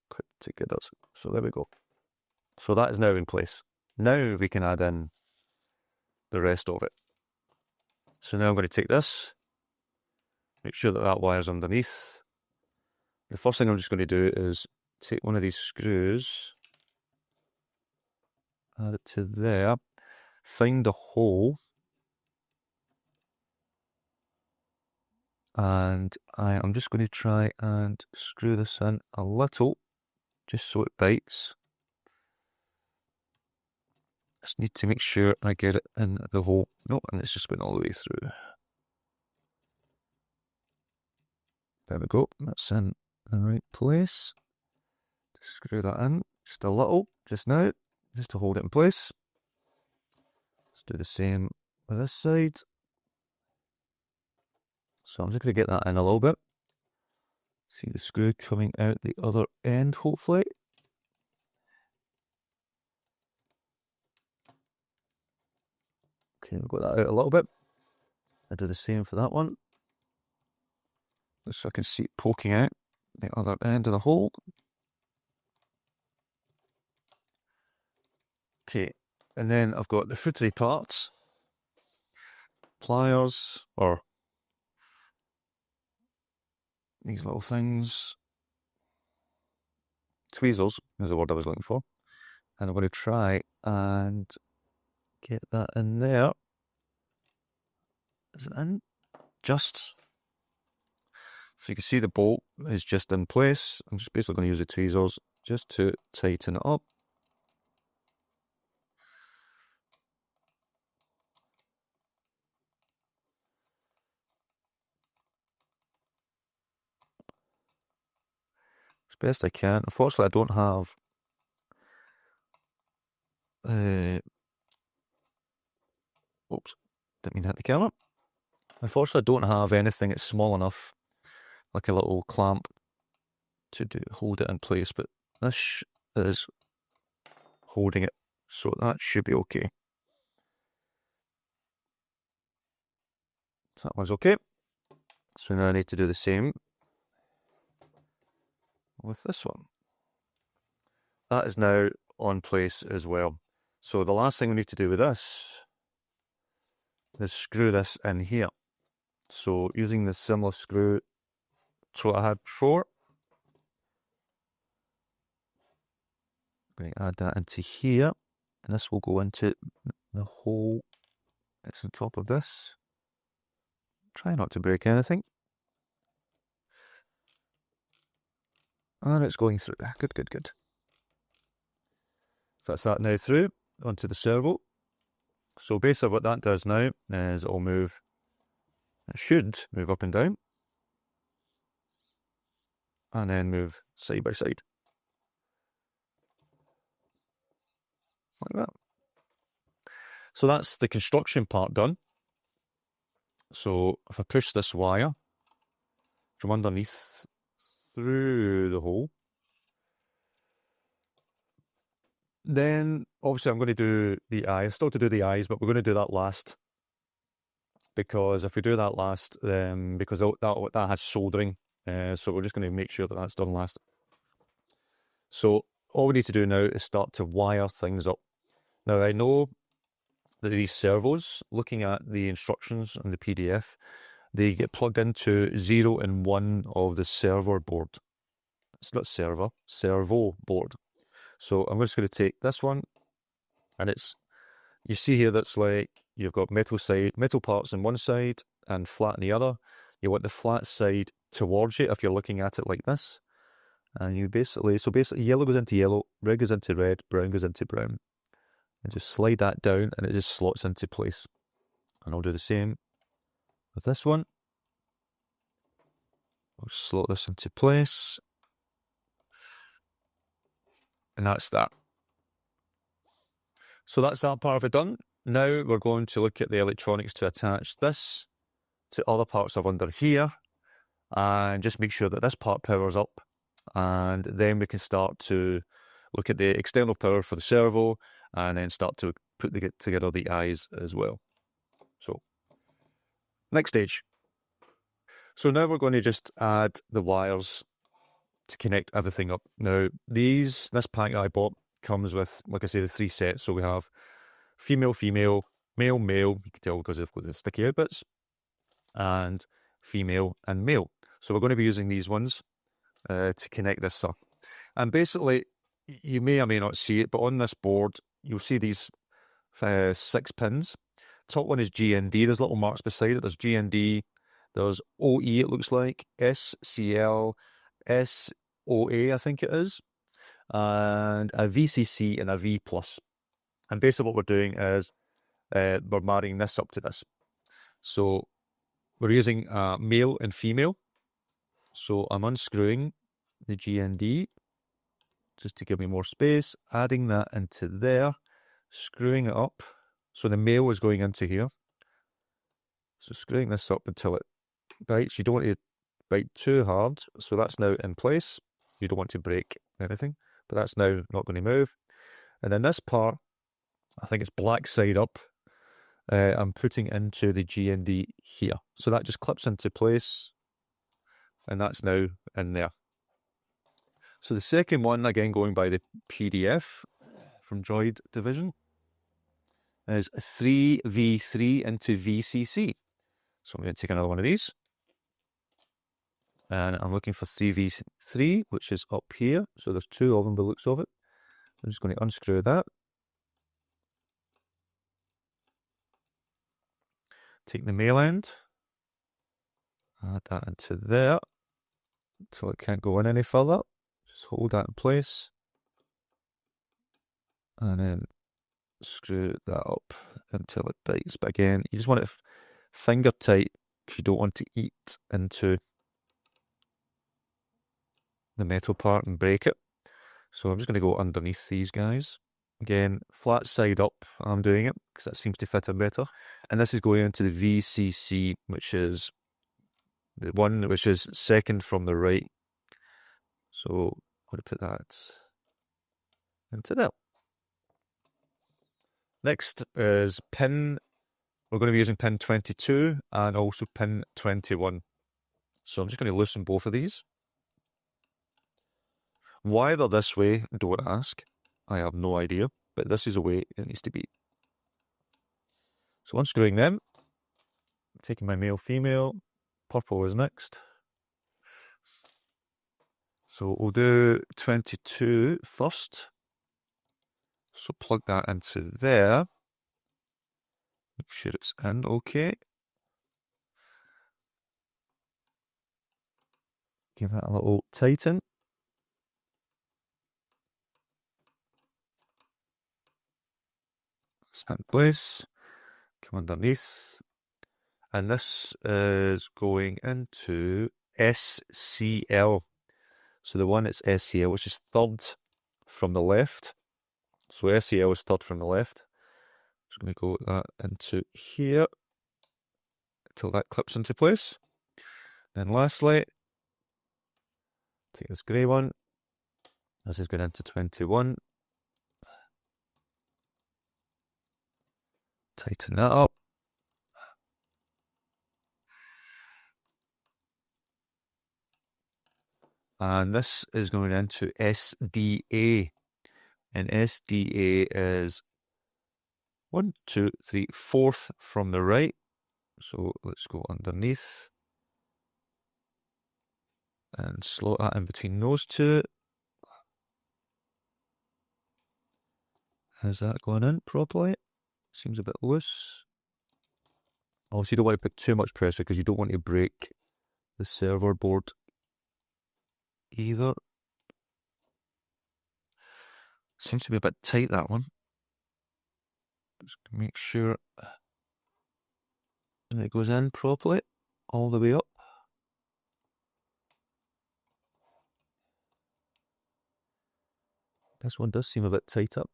S1: put together. So there we go. So that is now in place. Now we can add in the rest of it. So now I'm going to take this, make sure that that wire's underneath. The first thing I'm just going to do is take one of these screws, add it to there, find a hole, and I'm just going to try and screw this in a little, just so it bites. Just need to make sure I get it in the hole. Nope, and it's just went all the way through. There we go, that's in the right place. Screw that in, just a little, just now, just to hold it in place. Let's do the same with this side. So I'm just going to get that in a little bit. See the screw coming out the other end, hopefully. Okay, I've got that out a little bit. I'll do the same for that one. So I can see it poking out the other end of the hole. Okay, and then I've got the footery parts. Pliers, or these little things. Tweezers is the word I was looking for. And I'm going to try and get that in there. Is it in? Just. So you can see the bolt is just in place. I'm just basically going to use the tweezers just to tighten it up. As best I can. Unfortunately, I don't have oops, didn't mean to hit the camera. Unfortunately, I don't have anything that's small enough, like a little clamp, to hold it in place, but this is holding it, so that should be okay. That one's okay. So now I need to do the same with this one. That is now on place as well. So the last thing we need to do with this is screw this in here. So using the similar screw to what I had before, I'm going to add that into here, and this will go into the hole that's on top of this. Try not to break anything. And it's going through. Good, good, good. So that's that now through onto the servo. So basically what that does now is it'll move, it should move up and down, and then move side by side. Like that. So that's the construction part done. So if I push this wire from underneath through the hole, then obviously I'm going to do the eyes, still to do the eyes, but we're going to do that last. Because if we do that last, because that has soldering, so we're just going to make sure that that's done last. So all we need to do now is start to wire things up. Now I know that these servos, looking at the instructions in the PDF, they get plugged into 0 and 1 of the servo board. It's not servo, servo board. So I'm just going to take this one, and it's, you see here that's like, you've got metal parts on one side and flat on the other. You want the flat side towards you if you're looking at it like this. And you basically yellow goes into yellow, red goes into red, brown goes into brown. And just slide that down and it just slots into place. And I'll do the same with this one. I'll slot this into place. And that's that. So that's that part of it done. Now we're going to look at the electronics to attach this to other parts of under here and just make sure that this part powers up, and then we can start to look at the external power for the servo and then start to put together the eyes as well. So next stage. So now we're going to just add the wires to connect everything up. Now this pack I bought comes with, like I say, the 3 sets. So we have female, female, male, male, you can tell because of the sticky out bits, and female and male. So we're going to be using these ones to connect this up. And basically, you may or may not see it, but on this board, you'll see these 6 pins. Top one is GND. There's little marks beside it. There's GND. There's OE, it looks like. SCL, SOA, I think it is. And a VCC and a V+. And basically what we're doing is we're marrying this up to this. So we're using male and female. So I'm unscrewing the GND just to give me more space, adding that into there, screwing it up. So the male is going into here. So screwing this up until it bites. You don't want to bite too hard. So that's now in place. You don't want to break anything, but that's now not going to move. And then this part, I think it's black side up, I'm putting into the GND here. So that just clips into place, and that's now in there. So the second one, again going by the PDF from Droid Division, is 3V3 into VCC. So I'm going to take another one of these. And I'm looking for 3V3, which is up here. So there's 2 of them by the looks of it. I'm just going to unscrew that. Take the male end. Add that into there. Until it can't go in any further. Just hold that in place. And then screw that up until it bites. But again, you just want it finger tight because you don't want to eat into the metal part and break it. So I'm just going to go underneath these guys. Again, flat side up, I'm doing it because that seems to fit in better. And this is going into the VCC, which is the one which is second from the right. So I'm going to put that into there. Next is pin. We're going to be using pin 22 and also pin 21. So I'm just going to loosen both of these. Why they're this way, don't ask. I have no idea, but this is the way it needs to be. So unscrewing them, taking my male, female, purple is next. So we'll do 22 first. So plug that into there. Make sure it's in okay. Give that a little tighten. Stand in place. Come underneath. And this is going into SCL. So the one that's SCL, which is third from the left. So SCL is third from the left. Just going to go that into here until that clips into place. Then lastly, take this grey one. This is going into 21. Tighten that up. And this is going into SDA. And SDA is 1, 2, 3, fourth from the right. So let's go underneath. And slot that in between those two. Is that going in properly? Seems a bit loose. Also, you don't want to put too much pressure because you don't want to break the server board either. Seems to be a bit tight, that one. Just make sure it goes in properly all the way up. This one does seem a bit tight up.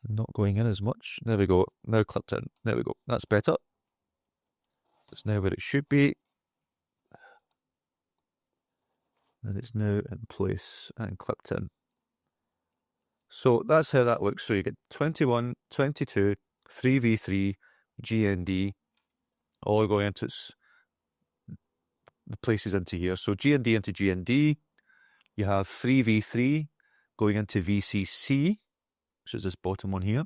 S1: Not going in as much. There we go. Now clipped in. There we go. That's better. It's now where it should be. And it's now in place and clipped in. So that's how that looks. So you get 21, 22, 3v3, GND, all going into the places into here. So GND into GND. You have 3v3 going into VCC, which is this bottom one here.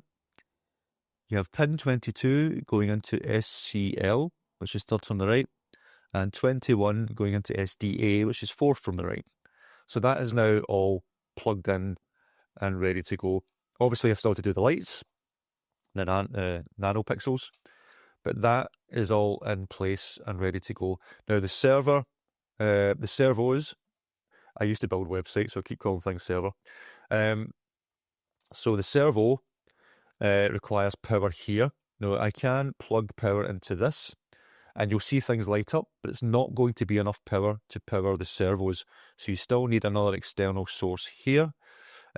S1: You have pin 22 going into SCL, which is third from the right, and 21 going into SDA, which is fourth from the right. So that is now all plugged in and ready to go. Obviously, I've still to do the lights, the NeoPixels, but that is all in place and ready to go. Now the server, the Servos, I used to build websites, so I keep calling things server. So the Servo requires power here. Now I can plug power into this, and you'll see things light up, but it's not going to be enough power to power the servos. So you still need another external source here.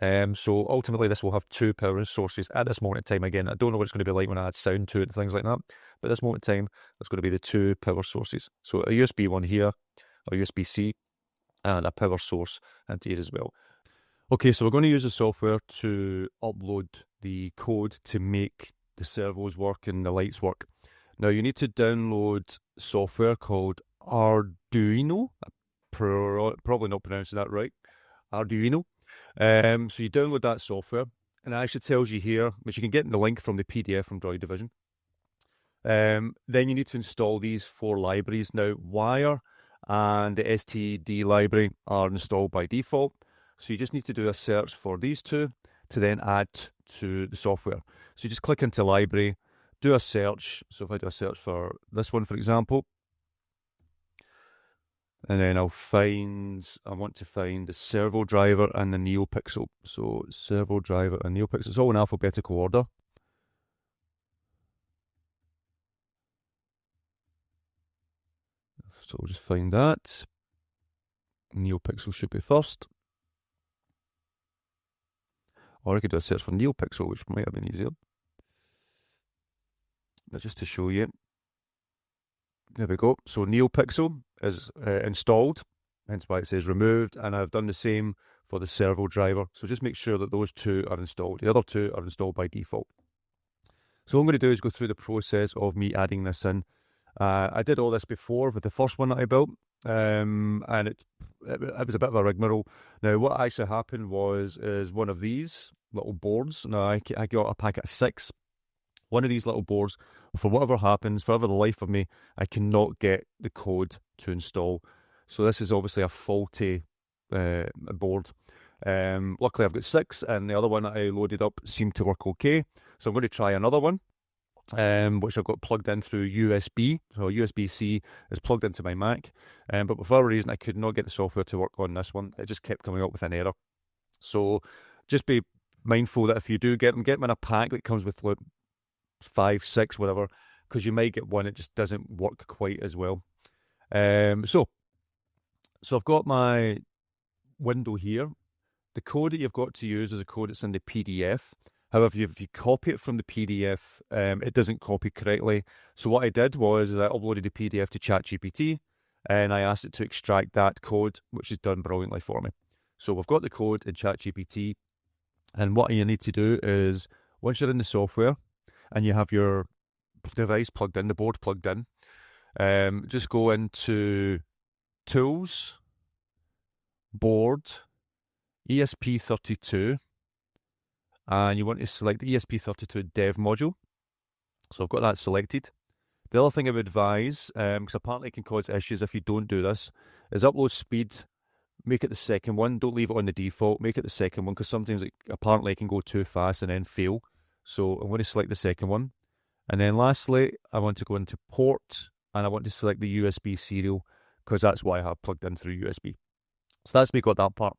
S1: So ultimately this will have two power sources at this moment in time. Again, I don't know what it's going to be like when I add sound to it and things like that, but at this moment in time, there's going to be the two power sources. So a USB one here, a USB-C, and a power source into here as well. Okay, so we're going to use the software to upload the code to make the servos work and the lights work. Now you need to download software called Arduino. I'm probably not pronouncing that right. Arduino. So you download that software, and it actually tells you here, which you can get in the link from the PDF from Droid Division. Then you need to install these 4 libraries. Now Wire and the STD library are installed by default. So you just need to do a search for these two to then add to the software. So you just click into library, do a search. So if I do a search for this one, for example, and then I want to find the servo driver and the NeoPixel. So servo driver and NeoPixel, it's all in alphabetical order. So we'll just find that. NeoPixel should be first. Or I could do a search for NeoPixel, which might have been easier. But just to show you. There we go. So NeoPixel is installed, hence why it says removed, and I've done the same for the servo driver. So just make sure that those two are installed. The other two are installed by default. So what I'm going to do is go through the process of me adding this in. I did all this before with the first one that I built, and it was a bit of a rigmarole. Now, what actually happened is one of these little boards. Now, I got a packet of 6. One of these little boards, for whatever happens, for the life of me, I cannot get the code to install. So this is obviously a faulty board. Luckily, I've got 6, and the other one that I loaded up seemed to work okay. So I'm going to try another one, which I've got plugged in through USB. So USB-C is plugged into my Mac, but for whatever reason, I could not get the software to work on this one. It just kept coming up with an error. So just be mindful that if you do get them in a pack that comes with like 5, 6, whatever, because you might get one that just doesn't work quite as well. So I've got my window here. The code that you've got to use is a code that's in the PDF. However, if you copy it from the PDF, it doesn't copy correctly. So what I did was I uploaded the PDF to ChatGPT, and I asked it to extract that code, which is done brilliantly for me. So we've got the code in ChatGPT, and what you need to do is, once you're in the software and you have your device plugged in, the board plugged in, just go into Tools, Board, ESP32, and you want to select the ESP32 dev module. So I've got that selected. The other thing I would advise, because apparently it can cause issues if you don't do this, is upload speed. Make it the second one. Don't leave it on the default. Make it the second one, because sometimes apparently it can go too fast and then fail. So I'm going to select the second one. And then lastly, I want to go into port, and I want to select the USB serial, because that's what I have plugged in through USB. So that's me got that part.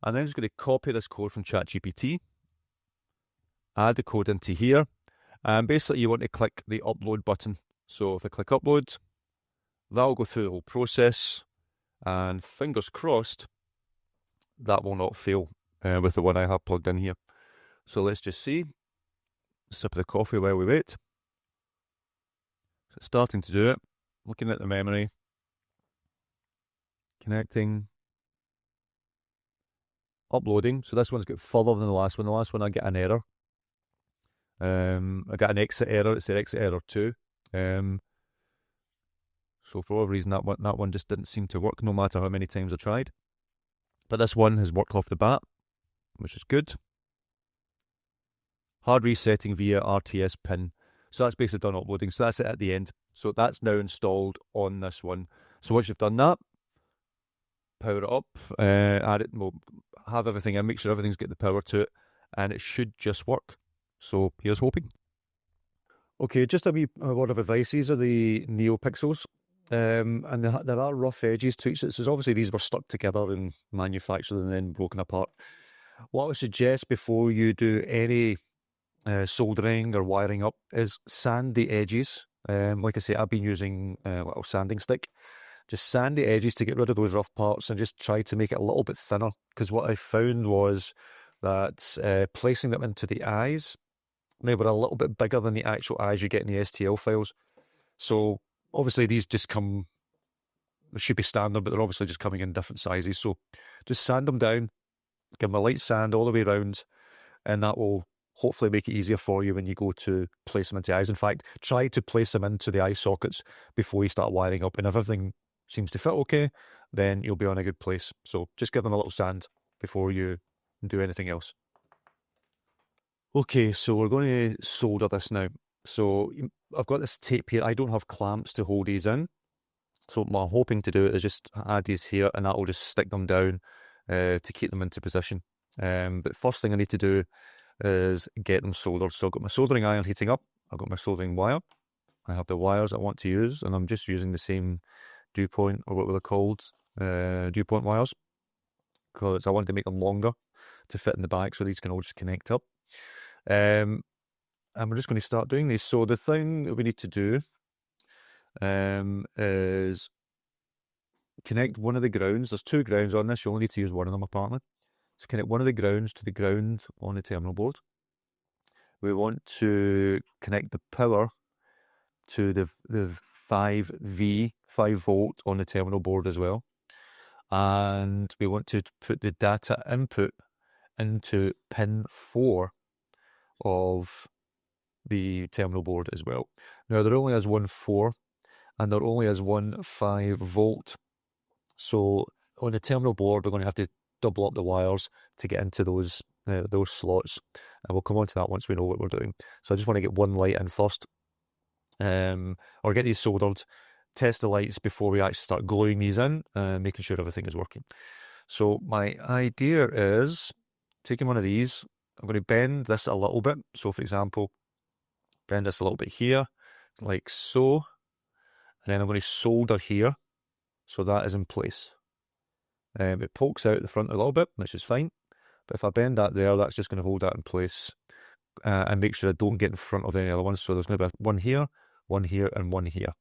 S1: And then I'm just going to copy this code from ChatGPT, add the code into here, and basically you want to click the upload button. So if I click upload, that'll go through the whole process, and fingers crossed that will not fail with the one I have plugged in here. So let's just see. Sip of the coffee while we wait. So it's starting to do it. Looking at the memory. Connecting. Uploading. So this one's got further than the last one. The last one I get an error. I got an exit error. It said exit error 2. So for whatever reason, that one just didn't seem to work, no matter how many times I tried. But this one has worked off the bat, which is good. Hard resetting via RTS pin. So that's basically done uploading. So that's it at the end. So that's now installed on this one. So once you've done that, power it up, add it, well, have everything in, make sure everything's got the power to it, and it should just work. So here's hoping. Okay, just a wee word of advice. These are the NeoPixels, and there are rough edges to each. So obviously these were stuck together and manufactured and then broken apart. What I would suggest before you do any soldering or wiring up is sand the edges. Like I say, I've been using a little sanding stick. Just sand the edges to get rid of those rough parts and just try to make it a little bit thinner. Because what I found was that placing them into the eyes, they were a little bit bigger than the actual eyes you get in the STL files. So obviously these just come, they should be standard, but they're obviously just coming in different sizes. So just sand them down, give them a light sand all the way around, and that will hopefully make it easier for you when you go to place them into eyes. In fact, try to place them into the eye sockets before you start wiring up, and if everything seems to fit okay, then you'll be on a good place. So just give them a little sand before you do anything else. Okay, so we're going to solder this now. So I've got this tape here. I don't have clamps to hold these in. So what I'm hoping to do is just add these here, and that will just stick them down to keep them into position. But first thing I need to do is get them soldered. So I've got my soldering iron heating up. I've got my soldering wire. I have the wires I want to use, and I'm just using the same dew point, or what they're called, dew point wires, because I wanted to make them longer to fit in the back, so these can all just connect up. And we're just going to start doing these. So the thing that we need to do is connect one of the grounds. There's 2 grounds on this. You only need to use one of them apparently. So connect one of the grounds to the ground on the terminal board. We want to connect the power to the 5V 5 volt on the terminal board as well. And we want to put the data input into pin 4 of the terminal board as well. Now there only has one 4 and there only has one 5 volt. So on the terminal board we're going to have to double up the wires to get into those slots, and we'll come on to that once we know what we're doing. So I just want to get one light in first, or get these soldered, test the lights before we actually start gluing these in, making sure everything is working. So my idea is taking one of these, I'm going to bend this a little bit. So for example, bend this a little bit here, like so, and then I'm going to solder here, so that is in place. It pokes out the front a little bit, which is fine, but if I bend that there, that's just going to hold that in place, and make sure I don't get in front of any other ones. So there's going to be one here, and one here.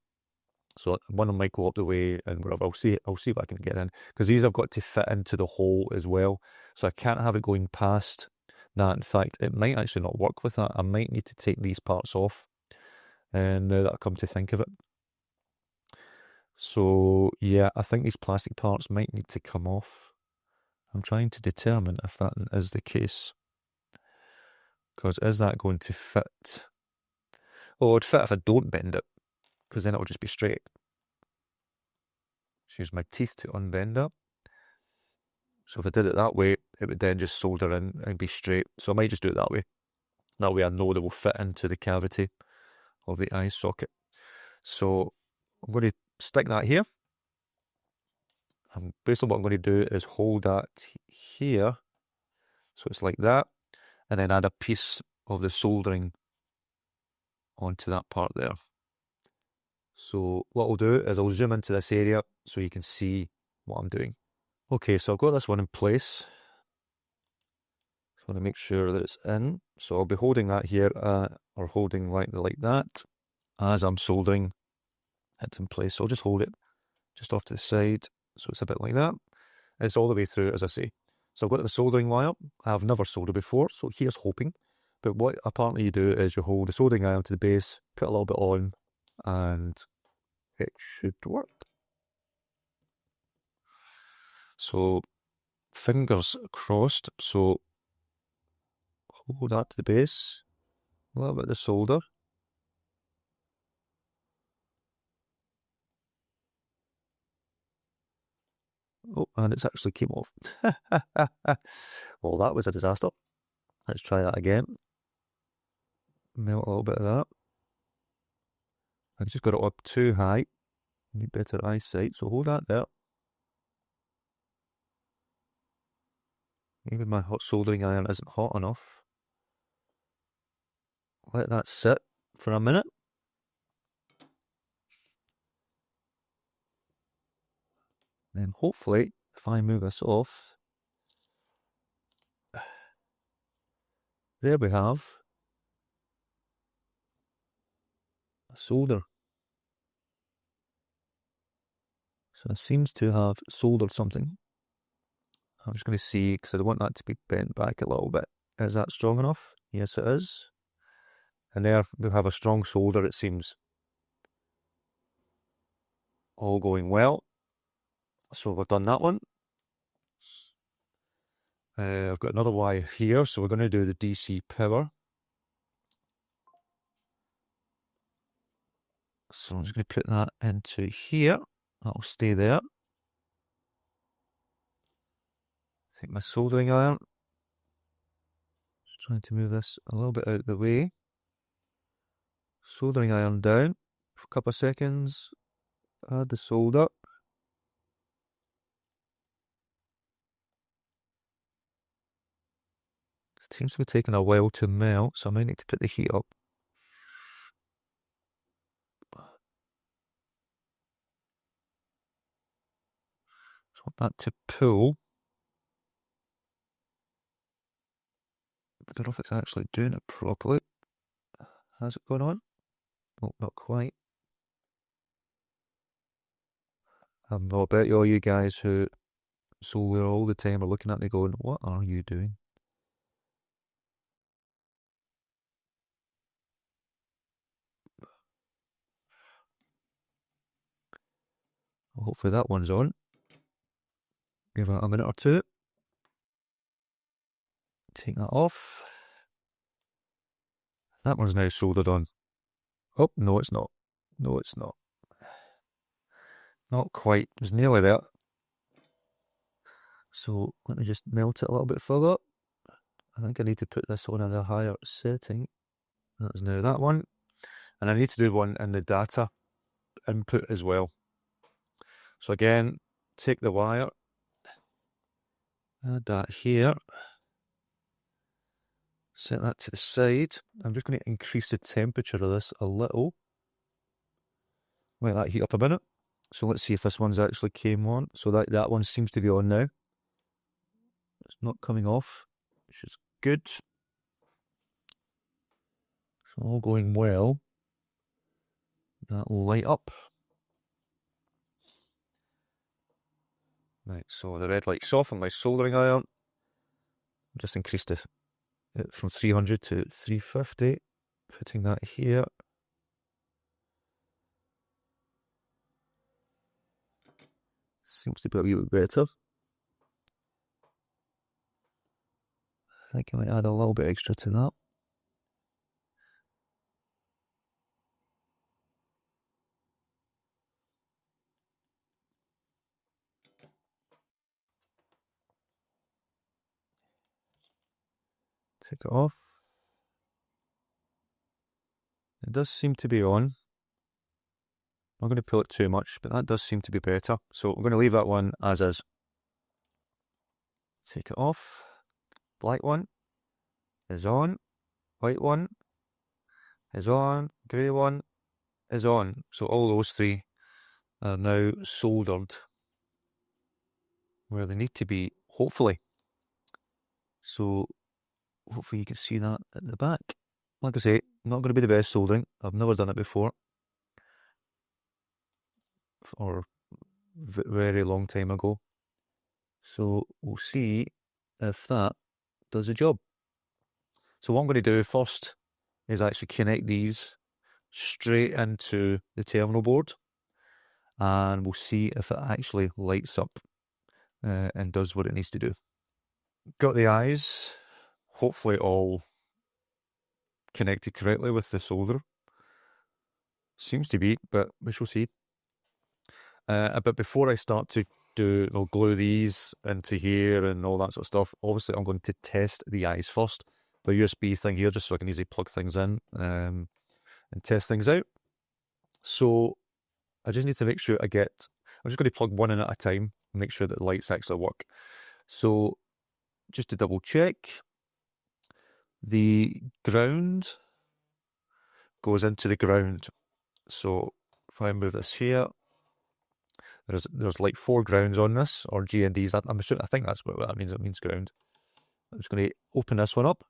S1: So one of them might go up the way and wherever. I'll see if I can get in, because these have got to fit into the hole as well. So I can't have it going past that. In fact, it might actually not work with that. I might need to take these parts off, and now that I come to think of it. So yeah, I think these plastic parts might need to come off. I'm trying to determine if that is the case, because is that going to fit? Oh, it'd fit if I don't bend it, because then it'll just be straight. Just use my teeth to unbend it. So if I did it that way, it would then just solder in and be straight. So I might just do it that way. That way I know they will fit into the cavity of the eye socket. So I'm going to stick that here. And basically what I'm going to do is hold that here, so it's like that, and then add a piece of the soldering onto that part there. So what I'll do is I'll zoom into this area so you can see what I'm doing. Okay, so I've got this one in place. Just want to make sure that it's in. So I'll be holding that here, or holding like that, as I'm soldering it in place. So I'll just hold it just off to the side, so it's a bit like that. And it's all the way through, as I say. So I've got the soldering wire. I've never soldered before, so here's hoping. But what apparently you do is you hold the soldering iron to the base, put a little bit on, and it should work. So fingers crossed. So hold that to the base, a little bit of the solder. Oh, and it's actually came off. Well, that was a disaster. Let's try that again. Melt a little bit of that. I just got it up too high. Need better eyesight, so hold that there. Maybe my hot soldering iron isn't hot enough. Let that sit for a minute. Then hopefully, if I move this off, there we have a solder. So it seems to have soldered something. I'm just going to see, because I want that to be bent back a little bit. Is that strong enough? Yes, it is. And there we have a strong solder, it seems. All going well. So we've done that one. I've got another wire here, so we're going to do the DC power. So I'm just going to put that into here. That'll stay there. Take my soldering iron. Just trying to move this a little bit out of the way. Soldering iron down for a couple of seconds. Add the solder. It seems to be taking a while to melt, so I might need to put the heat up. Just want that to pull. I don't know if it's actually doing it properly. Has it gone on? Oh, not quite. I bet all you guys who solder all the time are looking at me going, what are you doing? Hopefully that one's on. Give it a minute or two. Take that off. That one's now soldered on. Oh, no it's not. No it's not. Not quite. It was nearly there. So let me just melt it a little bit further. I think I need to put this on at a higher setting. That's now that one. And I need to do one in the data input as well. So again, take the wire, add that here, set that to the side. I'm just going to increase the temperature of this a little. Let that heat up a minute. So let's see if this one's actually came on. So that one seems to be on now. It's not coming off, which is good. It's all going well. That will light up. Right, so the red light's off on my soldering iron. Just increased it from 300 to 350. Putting that here. Seems to be a wee bit better. I think I might add a little bit extra to that. Take it off. It does seem to be on. I'm not going to pull it too much, but that does seem to be better. So I'm going to leave that one as is. Take it off. Black one is on. White one is on. Grey one is on. So all those three are now soldered where they need to be, hopefully. So hopefully you can see that at the back. Like I say, not going to be the best soldering. I've never done it before. Or very long time ago. So we'll see if that does the job. So what I'm going to do first is actually connect these straight into the terminal board, and we'll see if it actually lights up and does what it needs to do. Got the eyes, hopefully all connected correctly with the solder. Seems to be, but we shall see. But before I start to glue these into here and all that sort of stuff, obviously I'm going to test the eyes first. The USB thing here, just so I can easily plug things in and test things out. So I just need to make sure I'm just going to plug one in at a time, and make sure that the lights actually work. So just to double check, the ground goes into the ground. So if I move this here, there's like 4 grounds on this, or G&Ds. I think that's what that means. It means ground. I'm just going to open this one up.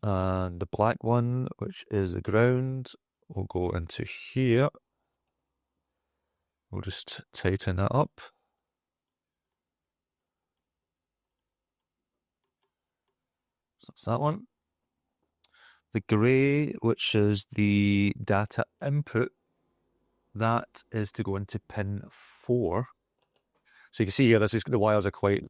S1: And the black one, which is the ground, will go into here. We'll just tighten that up. So that's that one. The grey, which is the data input, that is to go into pin 4. So you can see here, the wires are quite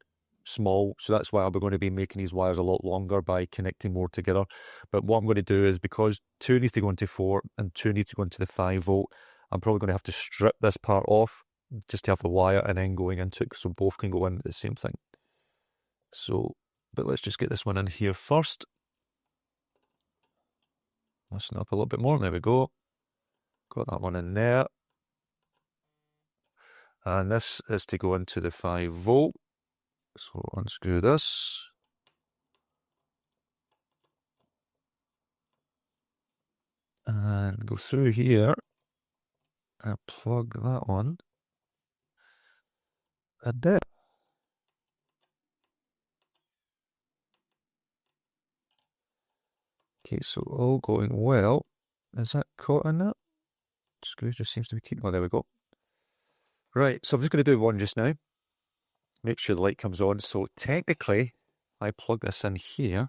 S1: small, so that's why I'm going to be making these wires a lot longer by connecting more together. But what I'm going to do is, because 2 needs to go into 4 and 2 needs to go into the 5 volt, I'm probably going to have to strip this part off just to have the wire and then going into it, so both can go into the same thing. So, but let's just get this one in here first. Listen up a little bit more. There we go. Got that one in there. And this is to go into the 5 volt. So unscrew this. And go through here and plug that one in there. Okay, so all going well. Is that caught in that? Screw just seems to be keeping. Oh, there we go. Right, so I'm just going to do one just now. Make sure the light comes on. So technically, I plug this in here.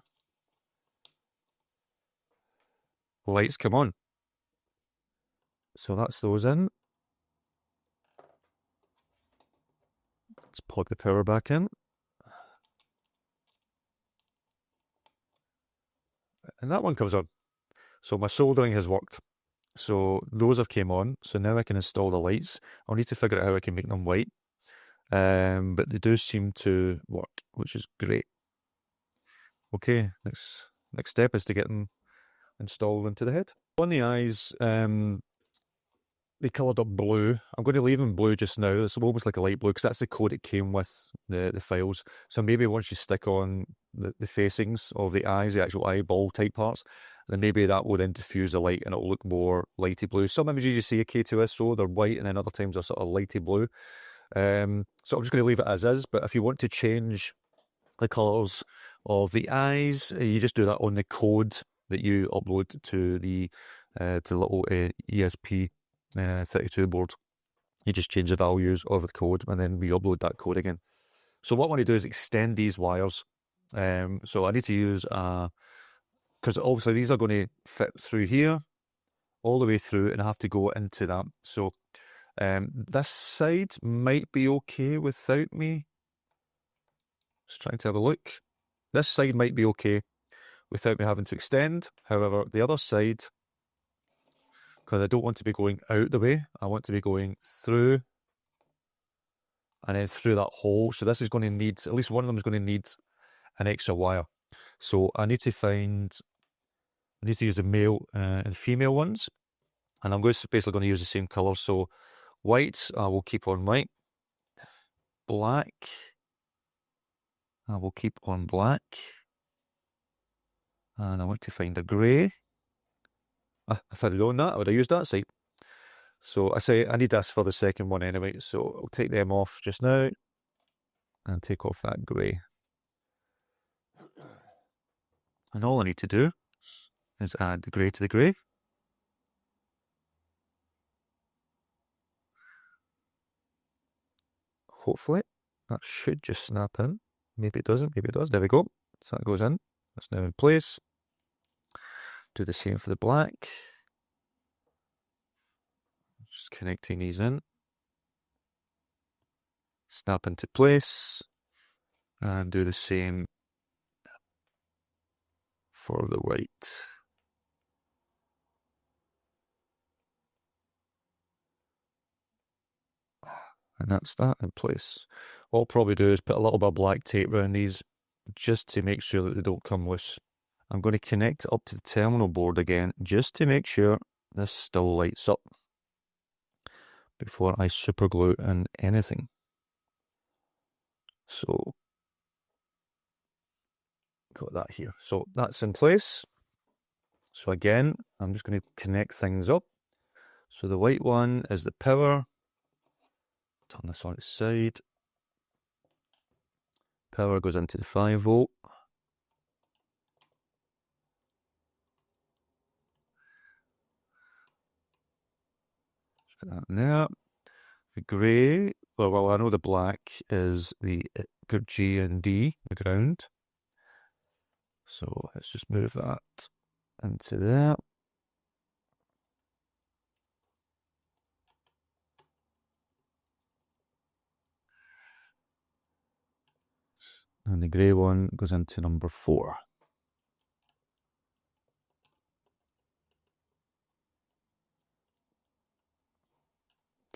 S1: Lights come on. So that's those in. Let's plug the power back in. And that one comes on. So my soldering has worked. So those have came on. So now I can install the lights. I'll need to figure out how I can make them white. But they do seem to work, which is great. Okay, next step is to get them installed into the head. On the eyes, they coloured up blue. I'm going to leave them blue just now. It's almost like a light blue because that's the code it came with, the files. So maybe once you stick on the facings of the eyes, the actual eyeball type parts, then maybe that will then diffuse the light and it'll look more lighty blue. Some images you see a K-2SO, they're white, and then other times they're sort of lighty blue. So I'm just going to leave it as is, but if you want to change the colours of the eyes, you just do that on the code that you upload to the little ESP32 board. You just change the values of the code and then re-upload that code again. So what I want to do is extend these wires. So I need to use because obviously these are going to fit through here, all the way through, and I have to go into that. So this side might be okay without me. Just trying to have a look. This side might be okay without me having to extend. However, the other side, because I don't want to be going out the way, I want to be going through and then through that hole. So this is going to need, at least one of them is going to need an extra wire. So I need to use the male and female ones. And I'm basically going to use the same colour. So white, I will keep on white. Black, I will keep on black. And I want to find a grey. If I'd known that, I would have used that side. So I say I need this for the second one anyway. So I'll take them off just now and take off that grey. And all I need to do is add the grey to the grey. Hopefully that should just snap in. Maybe it doesn't, maybe it does. There we go. So that goes in. That's now in place. Do the same for the black. Just connecting these in. Snap into place. And do the same for the white. And that's that in place. What I'll probably do is put a little bit of black tape around these just to make sure that they don't come loose. I'm going to connect it up to the terminal board again just to make sure this still lights up before I super glue in anything. So, got that here. So that's in place. So again, I'm just going to connect things up. So the white one is the power. Turn this on its side. Power goes into the 5V. Just put that in there. The grey, well, I know the black is the G and D, the ground. So let's just move that into there. And the grey one goes into number 4.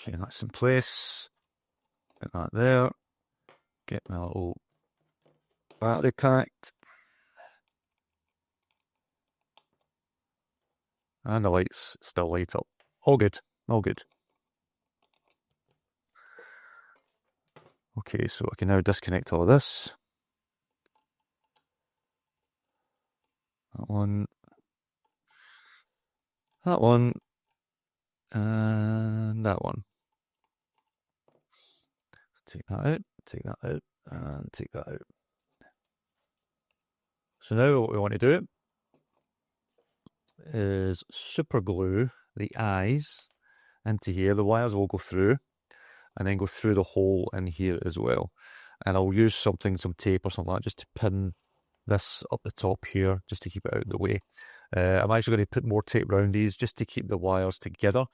S1: Okay, that's in place. Put that there. Get my little battery packed. And the lights still light up. All good, all good. Okay, so I can now disconnect all of this. That one, and that one. Take that out, and take that out. So now what we want to do is super glue the eyes into here. The wires will go through and then go through the hole in here as well. And I'll use some tape or something like that just to pin this up the top here, just to keep it out of the way. I'm actually going to put more tape around these just to keep the wires together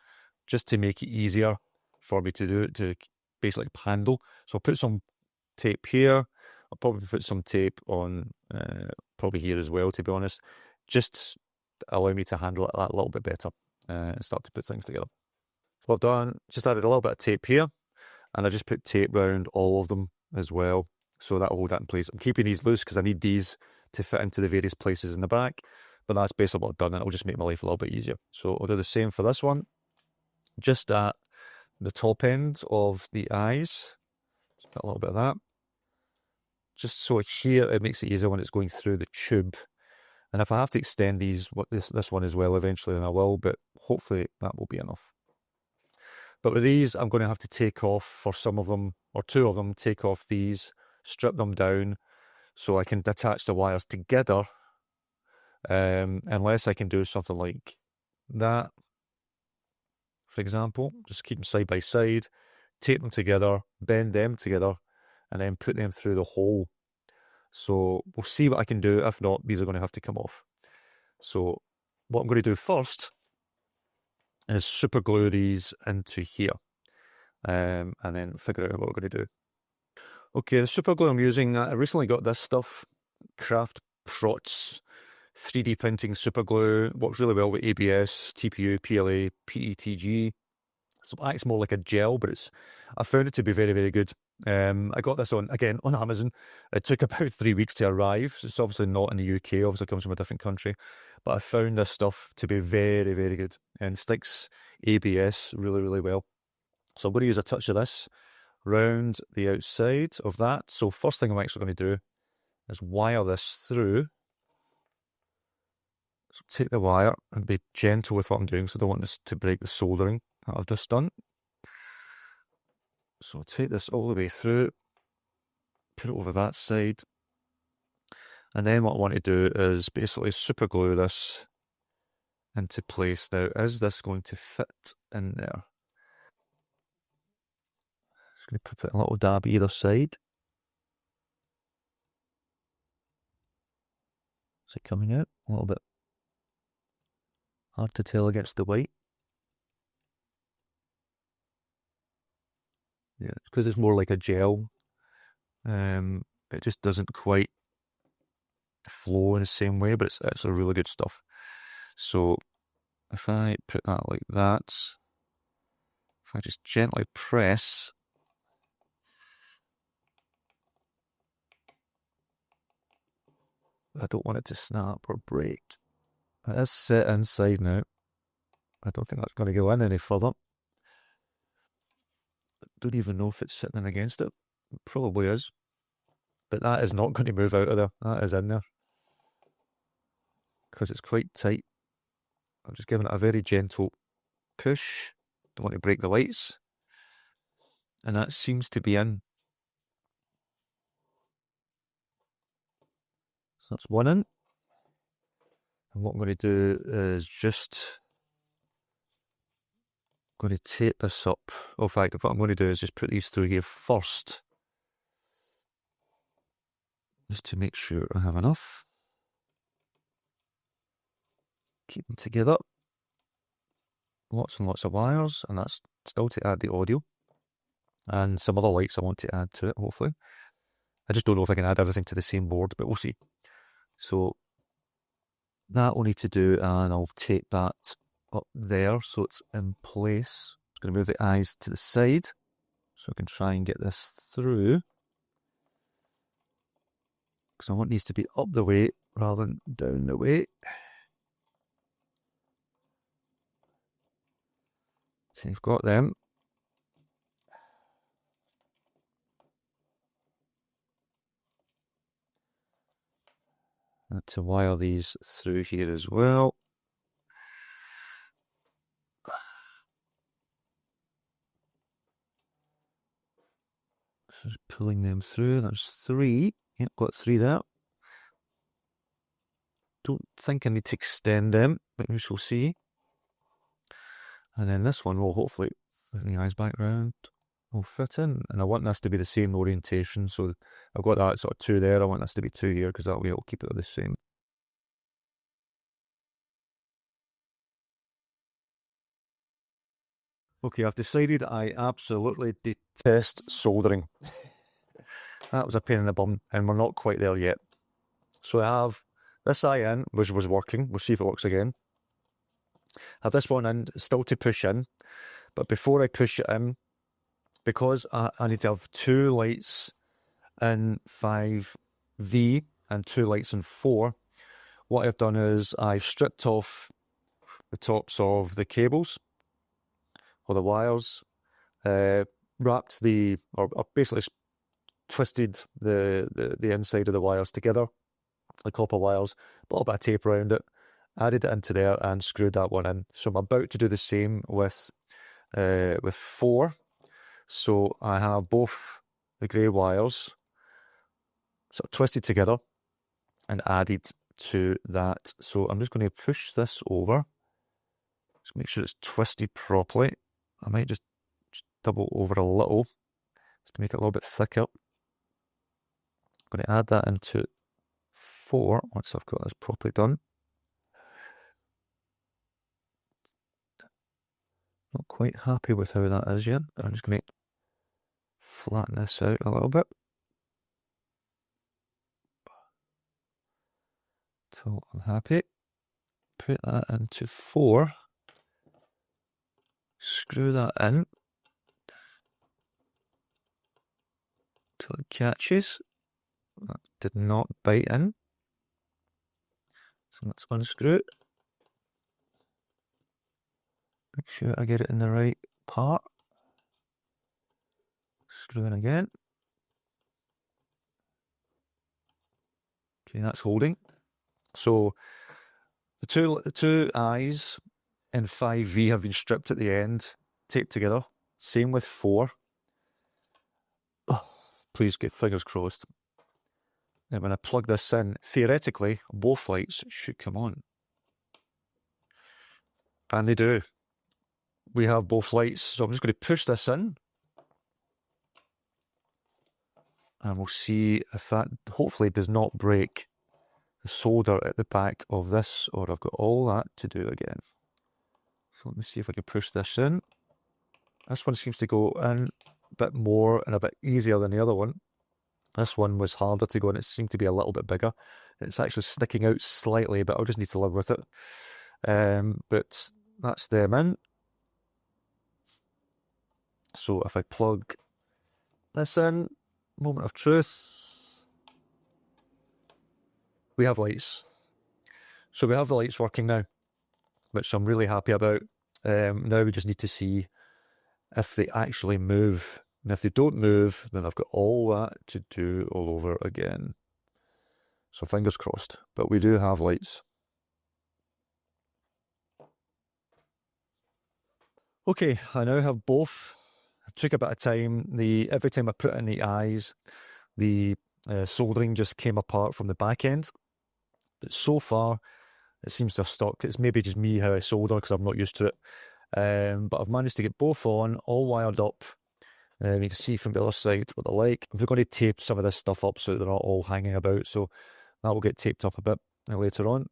S1: just to make it easier for me to do it, to basically handle. So I'll put some tape here. I'll probably put some tape on probably here as well, to be honest, just to allow me to handle it that little bit better and start to put things together. So I've done, just added a little bit of tape here, and I just put tape around all of them as well, so that'll hold that in place. I'm keeping these loose because I need these to fit into the various places in the back, but that's basically what I've done, and it'll just make my life a little bit easier. So I'll do the same for this one, just at the top end of the eyes. Just put a little bit of that. Just so here it makes it easier when it's going through the tube. And if I have to extend these, this one as well eventually, then I will, but hopefully that will be enough. But with these, I'm going to have to take off, for some of them, or two of them, take off these, strip them down, so I can detach the wires together, unless I can do something like that, for example. Just keep them side by side, tape them together, bend them together, and then put them through the hole. So we'll see what I can do. If not, these are going to have to come off. So what I'm going to do first is super glue these into here, and then figure out what we're going to do. Okay, the super glue I'm using, I recently got this stuff, Craft Prots 3D printing super glue. Works really well with ABS, TPU, PLA, PETG. So it's more like a gel, but I found it to be very, very good. I got this on Amazon. It took about 3 weeks to arrive. It's obviously not in the UK, obviously comes from a different country. But I found this stuff to be very, very good and sticks ABS really, really well. So I'm going to use a touch of this round the outside of that. So first thing I'm actually going to do is wire this through. So take the wire and be gentle with what I'm doing, so I don't want this to break the soldering that I've just done. So I'll take this all the way through, put it over that side, and then what I want to do is basically super glue this into place. Now, is this going to fit in there? Just going to put a little dab either side. Is it coming out? A little bit hard to tell against the white. Yeah, because it's more like a gel. It just doesn't quite flow in the same way, but it's a really good stuff. So if I put that like that, if I just gently press, I don't want it to snap or break. It is set inside now. I don't think that's going to go in any further. I don't even know if it's sitting in against it. It probably is. But that is not going to move out of there. That is in there. Because it's quite tight. I'm just giving it a very gentle push. Don't want to break the lights. And that seems to be in. So that's one in. And what I'm going to do is just going to tape this up. In fact, what I'm going to do is just put these through here first, just to make sure I have enough. Keep them together. Lots and lots of wires, and that's still to add the audio. And some other lights I want to add to it, hopefully. I just don't know if I can add everything to the same board, but we'll see. So that we'll need to do, and I'll tape that up there so it's in place. I'm going to move the eyes to the side so I can try and get this through, because I want these to be up the way rather than down the way. So you've got them. And to wire these through here as well. So just pulling them through. There's 3. Yep, got 3 there. Don't think I need to extend them, but we shall see. And then this one will hopefully, with the eyes back round, will fit in. And I want this to be the same orientation. So I've got that sort of 2 there. I want this to be 2 here, because that way it'll keep it the same. Okay, I've decided I absolutely detest soldering. That was a pain in the bum, and we're not quite there yet. So I have this eye in, which was working. We'll see if it works again. I have this one in, still to push in. But before I push it in, because I need to have 2 lights in 5V and 2 lights in 4, what I've done is I've stripped off the tops of the cables or the wires, wrapped or basically twisted the inside of the wires together, the copper wires, put a little bit of tape around it, added it into there and screwed that one in. So I'm about to do the same with 4. So I have both the grey wires sort of twisted together and added to that. So I'm just going to push this over. Just make sure it's twisted properly. I might just double over a little just to make it a little bit thicker. I'm going to add that into 4 once I've got this properly done. Not quite happy with how that is yet. I'm just going to flatten this out a little bit. So I'm happy. Put that into 4. Screw that in till it catches. That did not bite in. So let's unscrew it. Make sure I get it in the right part. Screw in again. Okay, that's holding. So the two eyes in 5V have been stripped at the end, taped together. Same with 4. Oh, please get fingers crossed. And when I plug this in, theoretically, both lights should come on. And they do. We have both lights, so I'm just going to push this in. And we'll see if that hopefully does not break the solder at the back of this, or I've got all that to do again. So let me see if I can push this in. This one seems to go in a bit more and a bit easier than the other one. This one was harder to go in, it seemed to be a little bit bigger. It's actually sticking out slightly, but I'll just need to live with it. But that's them in. So if I plug this in, moment of truth, we have lights. So we have the lights working now, which I'm really happy about. Now we just need to see if they actually move. And if they don't move, then I've got all that to do all over again. So fingers crossed. But we do have lights. Okay, I now have both. It took a bit of time. Every time I put in the eyes, the soldering just came apart from the back end. But so far, it seems to have stuck. It's maybe just me how I solder because I'm not used to it. But I've managed to get both on, all wired up. You can see from the other side what they're like. I'm going to tape some of this stuff up so they're not all hanging about. So that will get taped up a bit later on,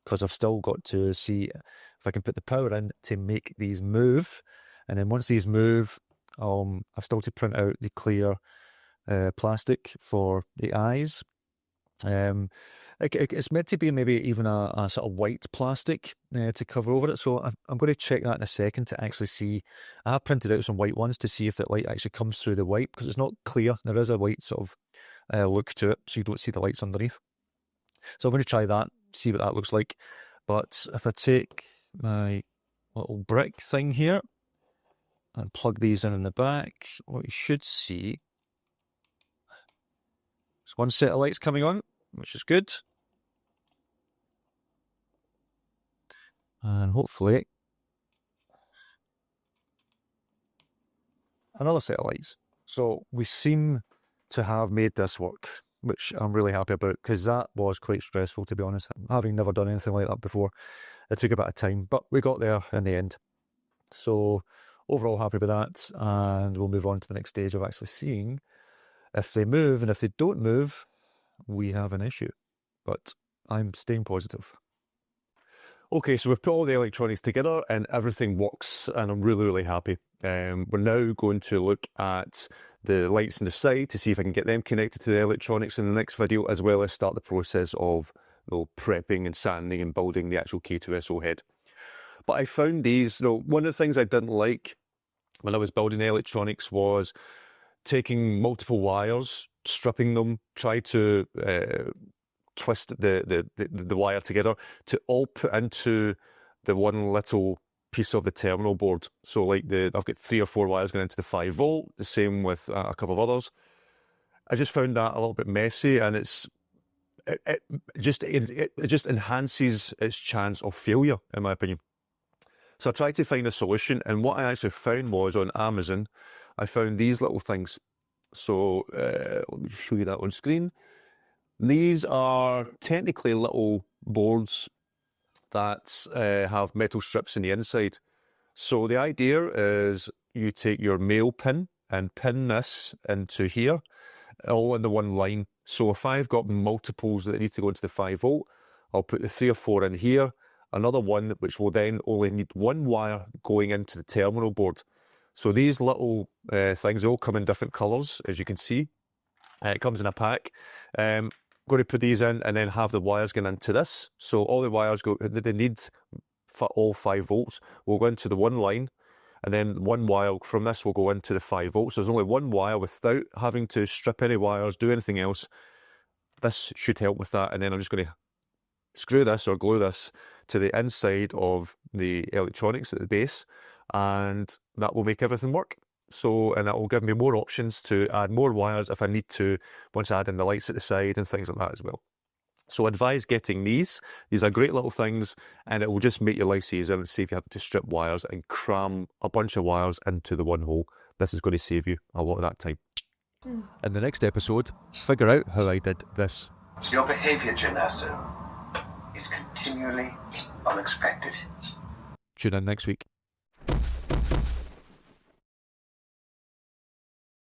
S1: because I've still got to see if I can put the power in to make these move. And then once these move, I've still to print out the clear plastic for the eyes. It's meant to be maybe even a sort of white plastic to cover over it. So I'm going to check that in a second to actually see. I have printed out some white ones to see if that light actually comes through the white, because it's not clear. There is a white sort of look to it, so you don't see the lights underneath. So I'm going to try that, see what that looks like. But if I take my little brick thing here and plug these in the back, what you should see is one set of lights coming on, which is good. And hopefully another set of lights. So we seem to have made this work, which I'm really happy about, because that was quite stressful, to be honest. Having never done anything like that before, it took a bit of time, but we got there in the end. So overall happy with that, and we'll move on to the next stage of actually seeing if they move, and if they don't move, we have an issue. But I'm staying positive. Okay, so we've put all the electronics together and everything works, and I'm really, really happy. We're now going to look at the lights on the side to see if I can get them connected to the electronics in the next video, as well as start the process of prepping and sanding and building the actual K-2SO head. But I found these, one of the things I didn't like when I was building the electronics was taking multiple wires, stripping them, try to twist the wire together to all put into the one little piece of the terminal board. So like I've got 3 or 4 wires going into the 5V, the same with a couple of others. I just found that a little bit messy, and it just enhances its chance of failure, in my opinion. So I tried to find a solution, and what I actually found was on Amazon, I found these little things. So let me show you that on screen. These are technically little boards that have metal strips in the inside. So the idea is you take your male pin and pin this into here, all in the one line. So if I've got multiples that need to go into the 5V, I'll put the 3 or 4 in here, another one which will then only need one wire going into the terminal board. So these little things, they all come in different colours, as you can see. It comes in a pack. Going to put these in and then have the wires going into this. So all the wires they need for all 5V will go into the one line, and then one wire from this will go into the 5V. So there's only one wire without having to strip any wires, do anything else. This should help with that. And then I'm just going to screw this or glue this to the inside of the electronics at the base, and that will make everything work. So, and that will give me more options to add more wires if I need to, once I add in the lights at the side and things like that as well. So advise getting these. These are great little things, and it will just make your life easier and save you having to strip wires and cram a bunch of wires into the one hole. This is going to save you a lot of that time. In the next episode, figure out how I did this.
S2: Your behaviour, K-2SO, is continually unexpected.
S1: Tune in next week.